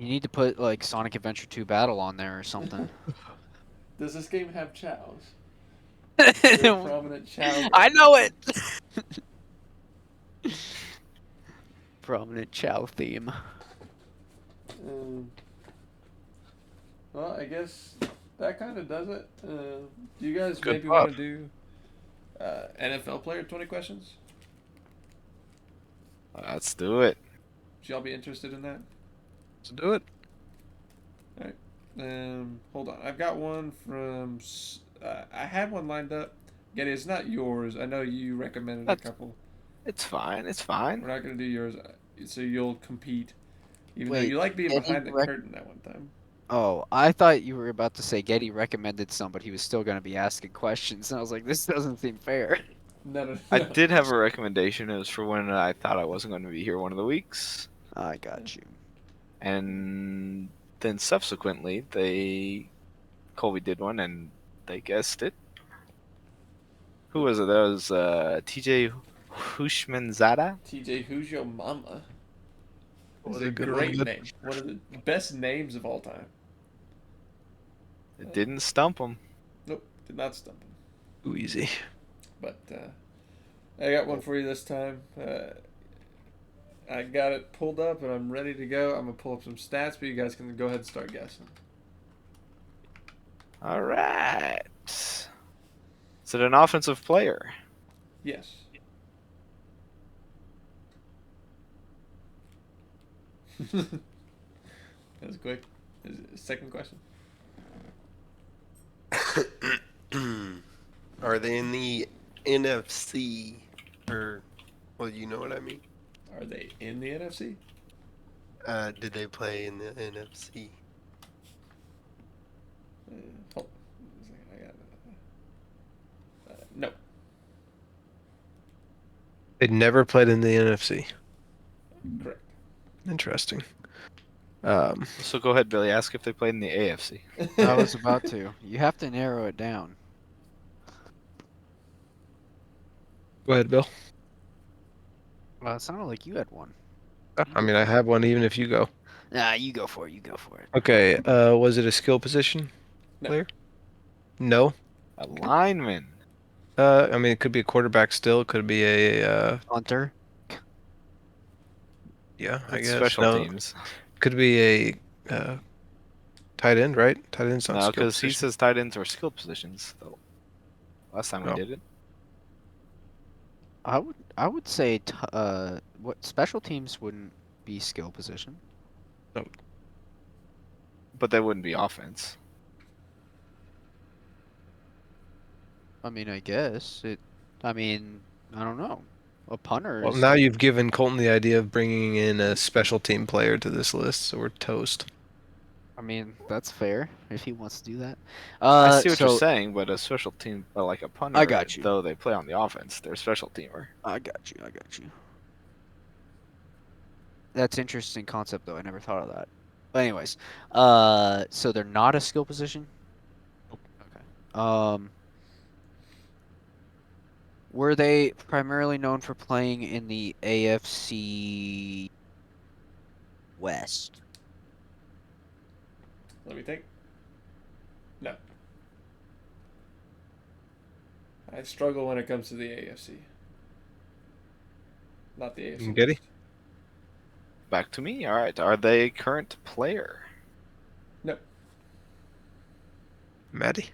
You need to put like Sonic Adventure 2 Battle on there or something. Does this game have chows? Is there a prominent chow? I know it. Prominent Chow theme. Um, well, I guess that kind of does it. Do you guys Good maybe stuff. want to do NFL player 20 questions? Let's do it. Would y'all be interested in that? Let's do it. Hold on. I've got one from. I had one lined up. Geddy, it's not yours. I know you recommended a That's- couple. It's fine. It's We're fine. not going to do yours, so you'll compete. Even though Wait, you like being Geddy behind the curtain that one time. Oh, I thought you were about to say Geddy recommended some, but he was still going to be asking questions. And I was like, this doesn't seem fair. No. I did have a recommendation. It was for when I thought I wasn't going to be here one of the weeks. I got you. And then subsequently, Colby did one and they guessed it. Who was it? That was TJ Hushmanzada. TJ, who's your mama? What It's a a good great one. name. One of the best names of all time. It didn't stump him. Nope, did not stump him. Too easy. But I got one for you this time. I got it pulled up and I'm ready to go. I'm gonna pull up some stats, but you guys can go ahead and start guessing. All right. Is it an offensive player? Yes. That was quick. Second question. Are they in the NFC? Or, well, you know what I mean. Are they in the NFC? Did they play in the NFC? Hold on a second, I got it. No. They never played in the NFC. Correct. Interesting. So go ahead, Billy. Ask if they played in the AFC. I was about to. You have to narrow it down. Go ahead, Bill. Well, it sounded like you had one. I mean, I have one even if you go. Nah, you go for it. You go for it. Okay, was it a skill position No. player? No. A lineman. I mean, it could be a quarterback still. It could be a, Hunter. yeah, I It's guess. special No, teams. could be a tight end, right? Tight end's not No, skill because he position. says tight ends are skill positions. Though last time we No. did it. I would say what special teams wouldn't be skill position. But they wouldn't be offense. I mean, I guess it. I mean, I don't know. A punter. Well, is- now you've given Colton the idea of bringing in a special team player to this list, so we're toast. I mean, that's fair if he wants to do that. I see what so you're saying, but a special team, like a punter, I got you. though they play on the offense, they're a special teamer. I got you. I got you. That's interesting concept, though. I never thought of that. But anyways, so they're not a skill position. Okay. Were they primarily known for playing in the AFC West? Let me think. No. I struggle when it comes to the AFC. Not the AFC. Geddy? West. Back to me. All right. Are they a current player? No. Maddie?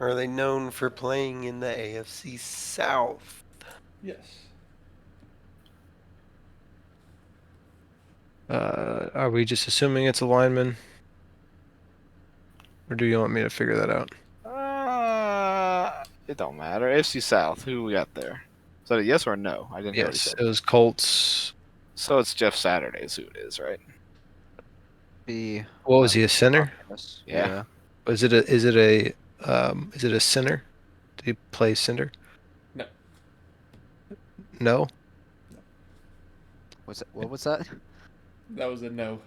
Are they known for playing in the AFC South? Yes. Are we just assuming it's a lineman? Or do you want me to figure that out? It don't matter. AFC South. Who we got there? Is that a yes or a no? I didn't hear what he Yes, said. it was Colts. So it's Jeff Saturday is who it is, right? The What was he, a center? Yeah. Is it a center? Did he play center? No. No? What's that? What was that? That was a no.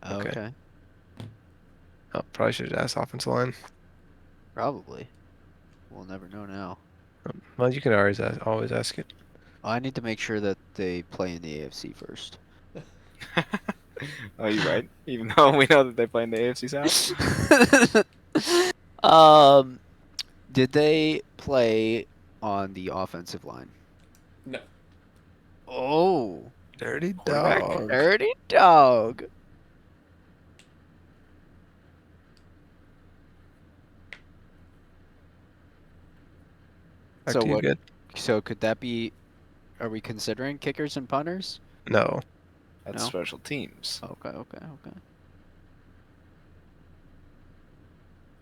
Okay. Okay. Oh, probably should have asked offensive line. Probably. We'll never know now. Well, you can always ask it. I need to make sure that they play in the AFC first. Oh, you're right. Even though we know that they play in the AFC South. Did they play on the offensive line? No. Oh, Dirty Quarterback? dog. dirty dog. Back So to you, what? good. So could that be? Are we considering kickers and punters? No. That's No? special teams. Okay.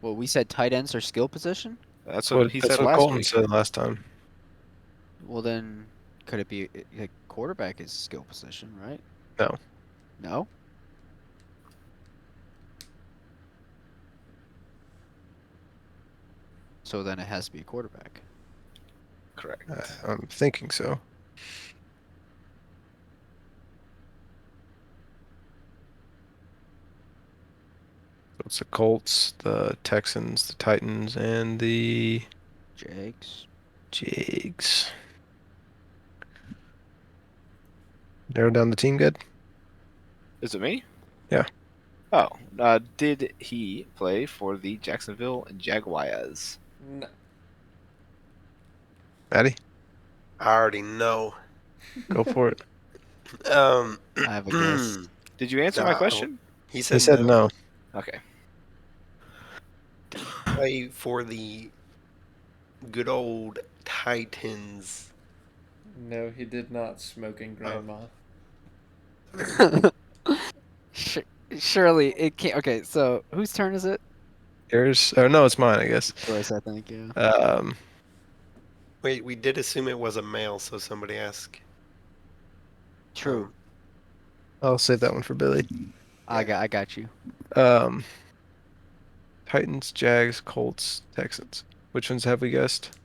Well, we said tight ends are skill position. That's what he said That's what last Colton week. said last time. Well, then could it be like quarterback is skill position, right? No. No. So then it has to be a quarterback. Correct. I'm thinking so. So it's the Colts, the Texans, the Titans, and the Jags. Jags. Narrow down the team, good? Is it me? Yeah. Oh, did he play for the Jacksonville Jaguars? No. Maddie, I already know. go for it. Um, I have a guess. Did you answer my question? He He said, said no. Okay. Play for the good old Titans. No, he did not. Smoking grandma. Surely it can't. Okay, so whose turn is it? Yours? Oh, no, it's mine, I guess. Yours, I think. Yeah. Wait, we did assume it was a male, so somebody asked. True. I'll save that one for Billy. I got you. Titans, Jags, Colts, Texans. Which ones have we guessed?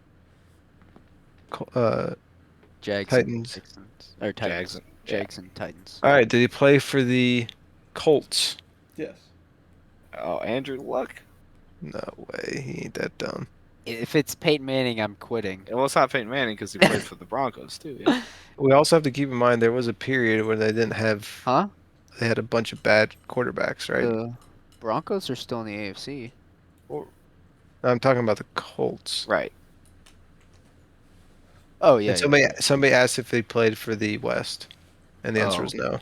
Jags. Titans. And Texans. Or Titans. Jags and Titans. All right, did he play for the Colts? Yes. Oh, Andrew Luck. No way, he ain't that dumb. If it's Peyton Manning, I'm quitting. Well, it's not Peyton Manning because he played for the Broncos too. Yeah. We also have to keep in mind there was a period where they didn't have. Huh? They had a bunch of bad quarterbacks, right? The Broncos are still in the AFC. I'm talking about the Colts. Right. Oh yeah. And somebody asked if they played for the West, and the answer Oh. was no.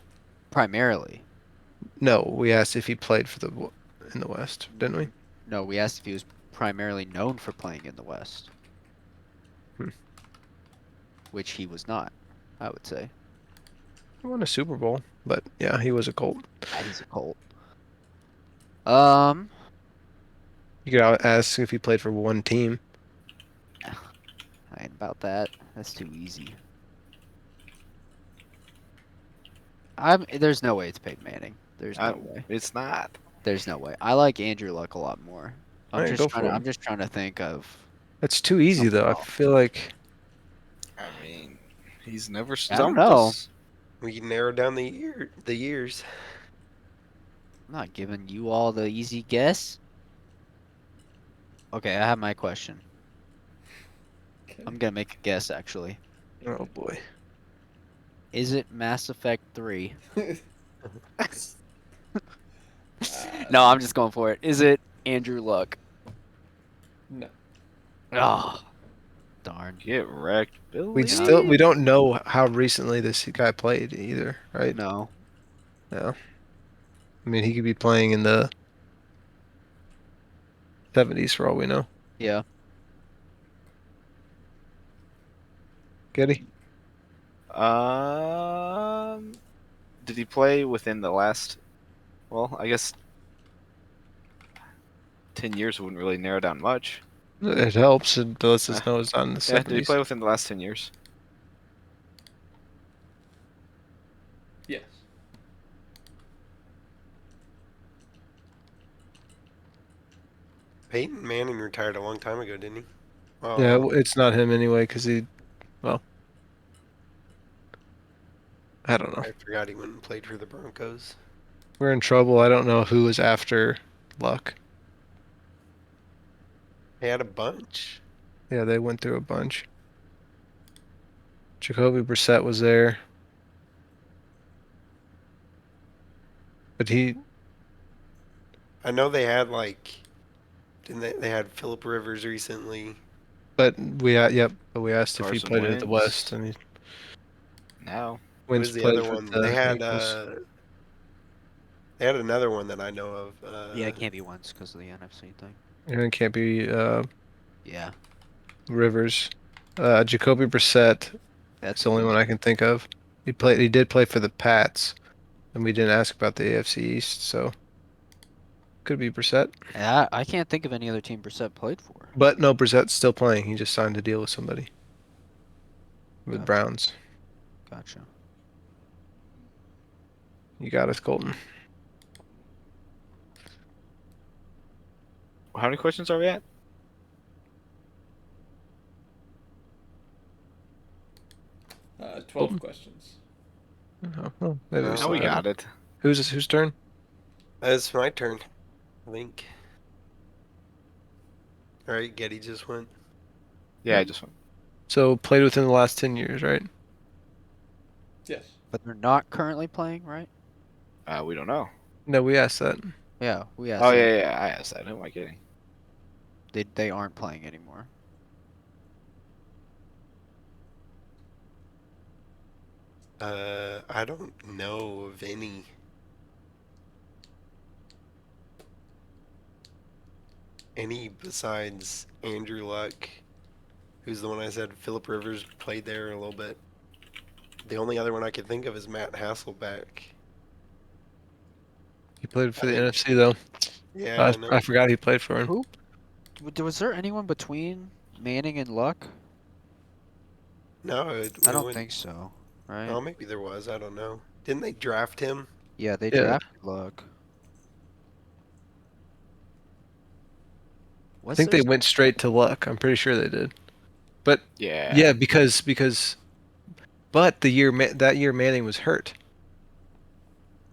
Primarily. No, we asked if he played for in the West, didn't we? No, we asked if he was primarily known for playing in the West. Which he was not, I would say. He won a Super Bowl, but yeah, he was a Colt. He's a Colt. You could ask if he played for one team. I ain't about that. That's too easy. There's no way it's Peyton Manning. There's no way. It's not. There's no way. I like Andrew Luck a lot more. Alright, go for it. I'm just trying to think of. That's too easy though. I feel like I mean, he's never I don't stumped know. us. We can narrow down the years. I'm not giving you all the easy guess. Okay, I have my question. Okay. I'm gonna make a guess actually. oh boy. Is it Mass Effect 3? No, I'm just going for it. Is it Andrew Luck? No. Oh, darn. Get wrecked, Billy. We don't know how recently this guy played either, right? No. No. I mean, he could be playing in the 70s for all we know. Yeah. Geddy? Did he play within the last? Well, I guess 10 years wouldn't really narrow down much. It helps. It lets us know it's not in the 70s. Yeah, did he play within the last 10 years? Yes. Peyton Manning retired a long time ago, didn't he? Well, Yeah, it's not him anyway, because I don't know. I forgot he went and played for the Broncos. We're in trouble. I don't know who was after Luck. He had a bunch. Yeah, they went through a bunch. Jacoby Brissett was there, but I know they had like, didn't they? They had Philip Rivers recently. but but we asked if he Carson played at the West, Wentz. and No. Wentz Who's the played other for one? the Eagles. They had another one that I know of. Yeah, it can't be once because of the NFC thing. And it can't be Yeah, Rivers. Jacoby Brissett is that's the only one I can think of. He did play for the Pats, and we didn't ask about the AFC East, so could be Brissett. I can't think of any other team Brissett played for. But no, Brissett's still playing. He just signed a deal with somebody. With Gotcha. Browns. Gotcha. You got us, Colton. How many questions are we at? Uh, 12 Colton? questions. Oh, well, maybe No. we Oh, No, still we have got it. it. Whose turn? It's my turn, I think. All right, Geddy just went. Yeah, I just went. So played within the last 10 years, right? Yes. But they're not currently playing, right? We don't know. No, we asked that. Yeah, we asked. Oh, that. yeah, I asked that. Who am I kidding? They aren't playing anymore. I don't know of any. Any besides Andrew Luck, who's the one I said Philip Rivers played there a little bit. The only other one I could think of is Matt Hasselbeck. He played for I the think- NFC, though. Yeah, I know. I forgot he played for him. Who? Was there anyone between Manning and Luck? No, I don't think so. Right? Oh, maybe there was. I don't know. Didn't they draft him? Yeah, they Yeah. drafted Luck. I think they went straight to Luck. I'm pretty sure they did. But Yeah. yeah, because but that year Manning was hurt.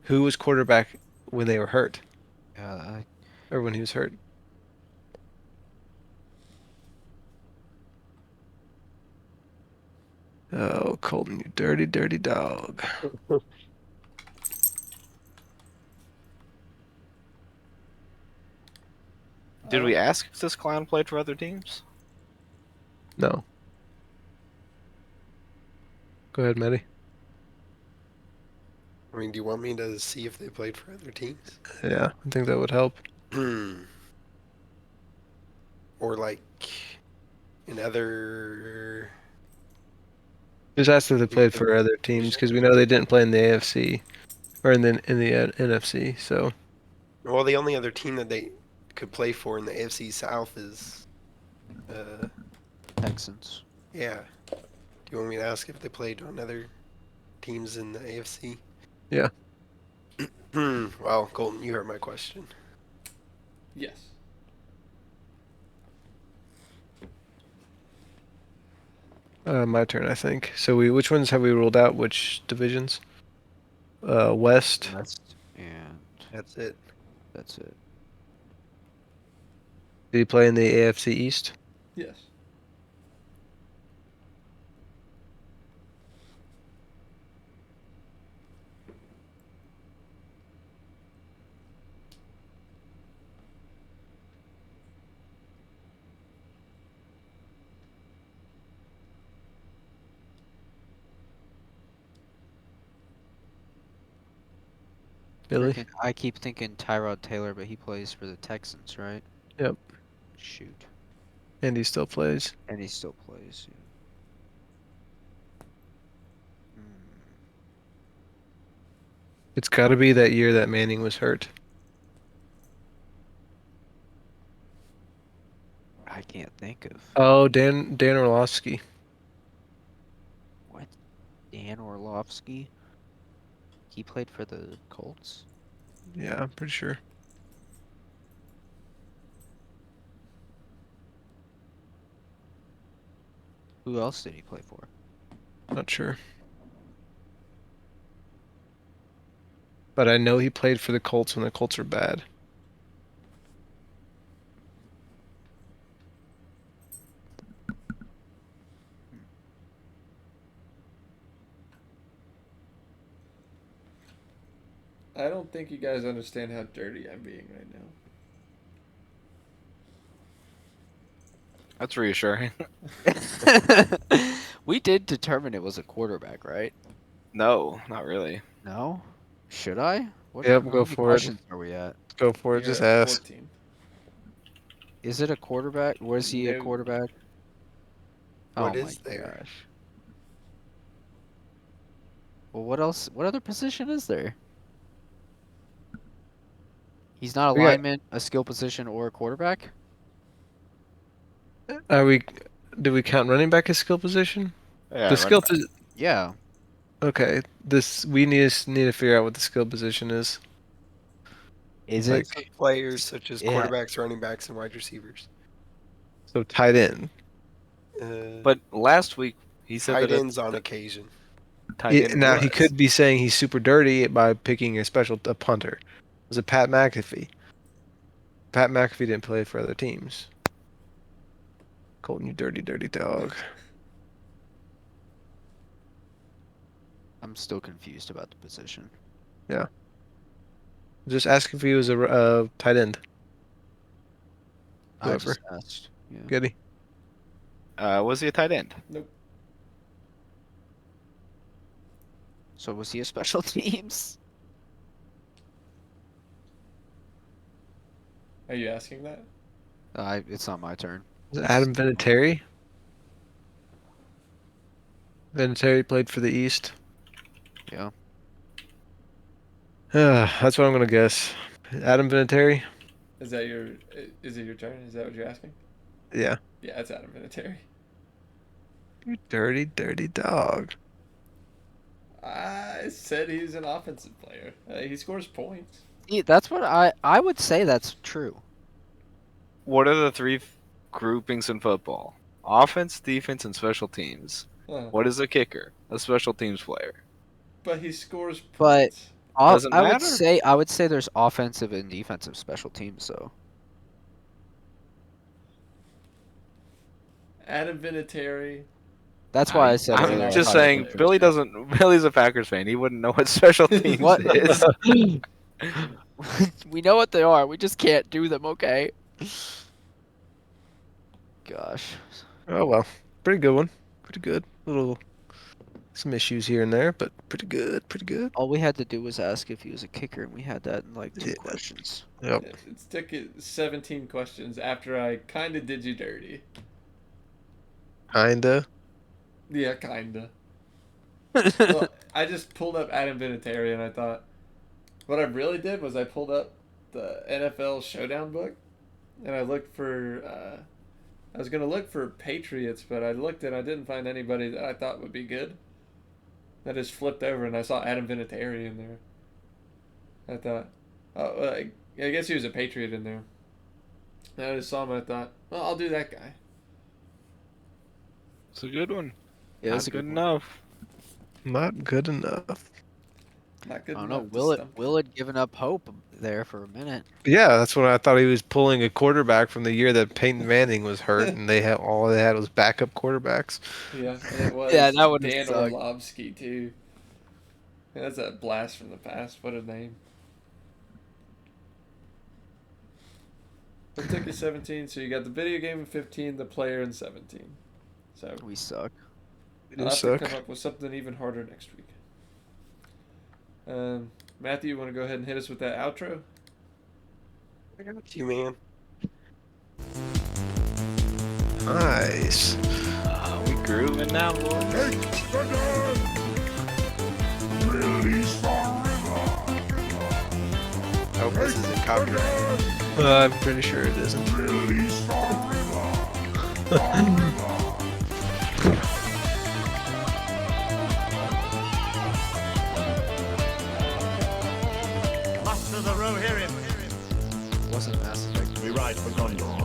Who was quarterback when they were hurt, Yeah, or when he was hurt? Oh, Colton, you dirty, dirty dog. Did we ask if this clown played for other teams? No. Go ahead, Maddie. I mean, do you want me to see if they played for other teams? Yeah, I think that would help. Or like in other. Just ask if they played for other teams because we know they didn't play in the AFC or in the NFC. So Well, the only other team that they could play for in the AFC South is. Texans. Yeah. Do you want me to ask if they played on other teams in the AFC? Yeah. Well, Colton, you heard my question. Yes. My turn, I think. So which ones have we ruled out? Which divisions? West. West and That's it. that's it. Did he play in the AFC East? Yes. Billy. I keep thinking Tyrod Taylor, but he plays for the Texans, right? Yep. Shoot. And he still plays. And he still plays. Yeah. It's got to be that year that Manning was hurt. I can't think of. Oh, Dan Orlovsky. What? Dan Orlovsky? He played for the Colts? Yeah, I'm pretty sure. Who else did he play for? Not sure. But I know he played for the Colts when the Colts were bad. I don't think you guys understand how dirty I'm being right now. That's reassuring. We did determine it was a quarterback, right? No, not really. No? Should I? What, Yep, how go many for it. questions are we at? Go for it. You're Just at ask. 14. Is it a quarterback? Was he a No. quarterback? What oh is my there? gosh. Well, what else? What other position is there? He's not a We got- lineman, a skill position, or a quarterback? Are we? Do we count running back as skill position? Yeah, The skill. running back. Yeah. Okay. This we need to figure out what the skill position is. Is Like, it? Players such as Yeah. quarterbacks, running backs, and wide receivers. so tight end. But last week he said Tight that ends on occasion. tight end Now he was. could be saying he's super dirty by picking a punter. Was it Pat McAfee? Pat McAfee didn't play for other teams. Colton, you dirty, dirty dog. I'm still confused about the position. Just asking if he was a tight end. I Whoever. just asked. Yeah. Geddy. Was he a tight end? Nope. So was he a special teams? Are you asking that? It's not my turn. Was it Adam Vinatieri? Vinatieri played for the East. Yeah. That's what I'm gonna guess. Adam Vinatieri? Is that your? Is it your turn? Is that what you're asking? Yeah. Yeah, it's Adam Vinatieri. You dirty, dirty dog. I said he's an offensive player. He scores points. Yeah, that's what I would say that's true. What are the three groupings in football? Offense, defense, and special teams. Huh. What is a kicker? A special teams player. But he scores But- points. Doesn't I would matter? say there's offensive and defensive special teams though. Adam Vinatieri. That's why I said I'm earlier I'm I just thought it saying, was Billy interesting. Billy's a Packers fan. He wouldn't know what special teams What? is. We know what they are. We just can't do them. Okay. Gosh. Oh well. Pretty good one. Pretty good. Some issues here and there, but pretty good, pretty good. All we had to do was ask if he was a kicker, and we had that in like 2 Yeah. questions. Yep. It took it 17 questions after I kind of did you dirty. Kinda. Yeah, kinda. Well, I just pulled up Adam Vinatieri and I thought, what I really did was I pulled up the NFL Showdown book, and I looked for. I was gonna look for Patriots, but I looked and I didn't find anybody that I thought would be good. I just flipped over and I saw Adam Vinatieri in there. I thought, oh, well, I guess he was a Patriot in there. And I just saw him and I thought, well, I'll do that guy. It's a good one. Yeah, that's Not a good one. enough. Not good enough. Not good I don't know. enough to stump. Will had given up hope there for a minute. Yeah, that's when I thought he was pulling a quarterback from the year that Peyton Manning was hurt, and all they had was backup quarterbacks. Yeah, and it was Yeah, that would've Dan sucked. Orlovsky, too. Yeah, that's a blast from the past. What a name. It took you 17, so you got the video game in 15, the player in 17. So We suck. It I'll does have to suck. come up with something even harder next week. Matthew, you want to go ahead and hit us with that outro? I got you, man. Nice. We grooving now, boys. I hope this isn't copyrighted. I'm pretty sure it isn't. Master the row, hear him. Wasn't Mass Effect. We ride for Gondor.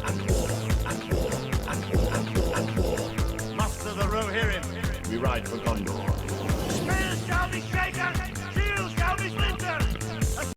And war, and war, and war, and war, and war. Master the row, hear him. We ride for Gondor. Spears shall be shaken.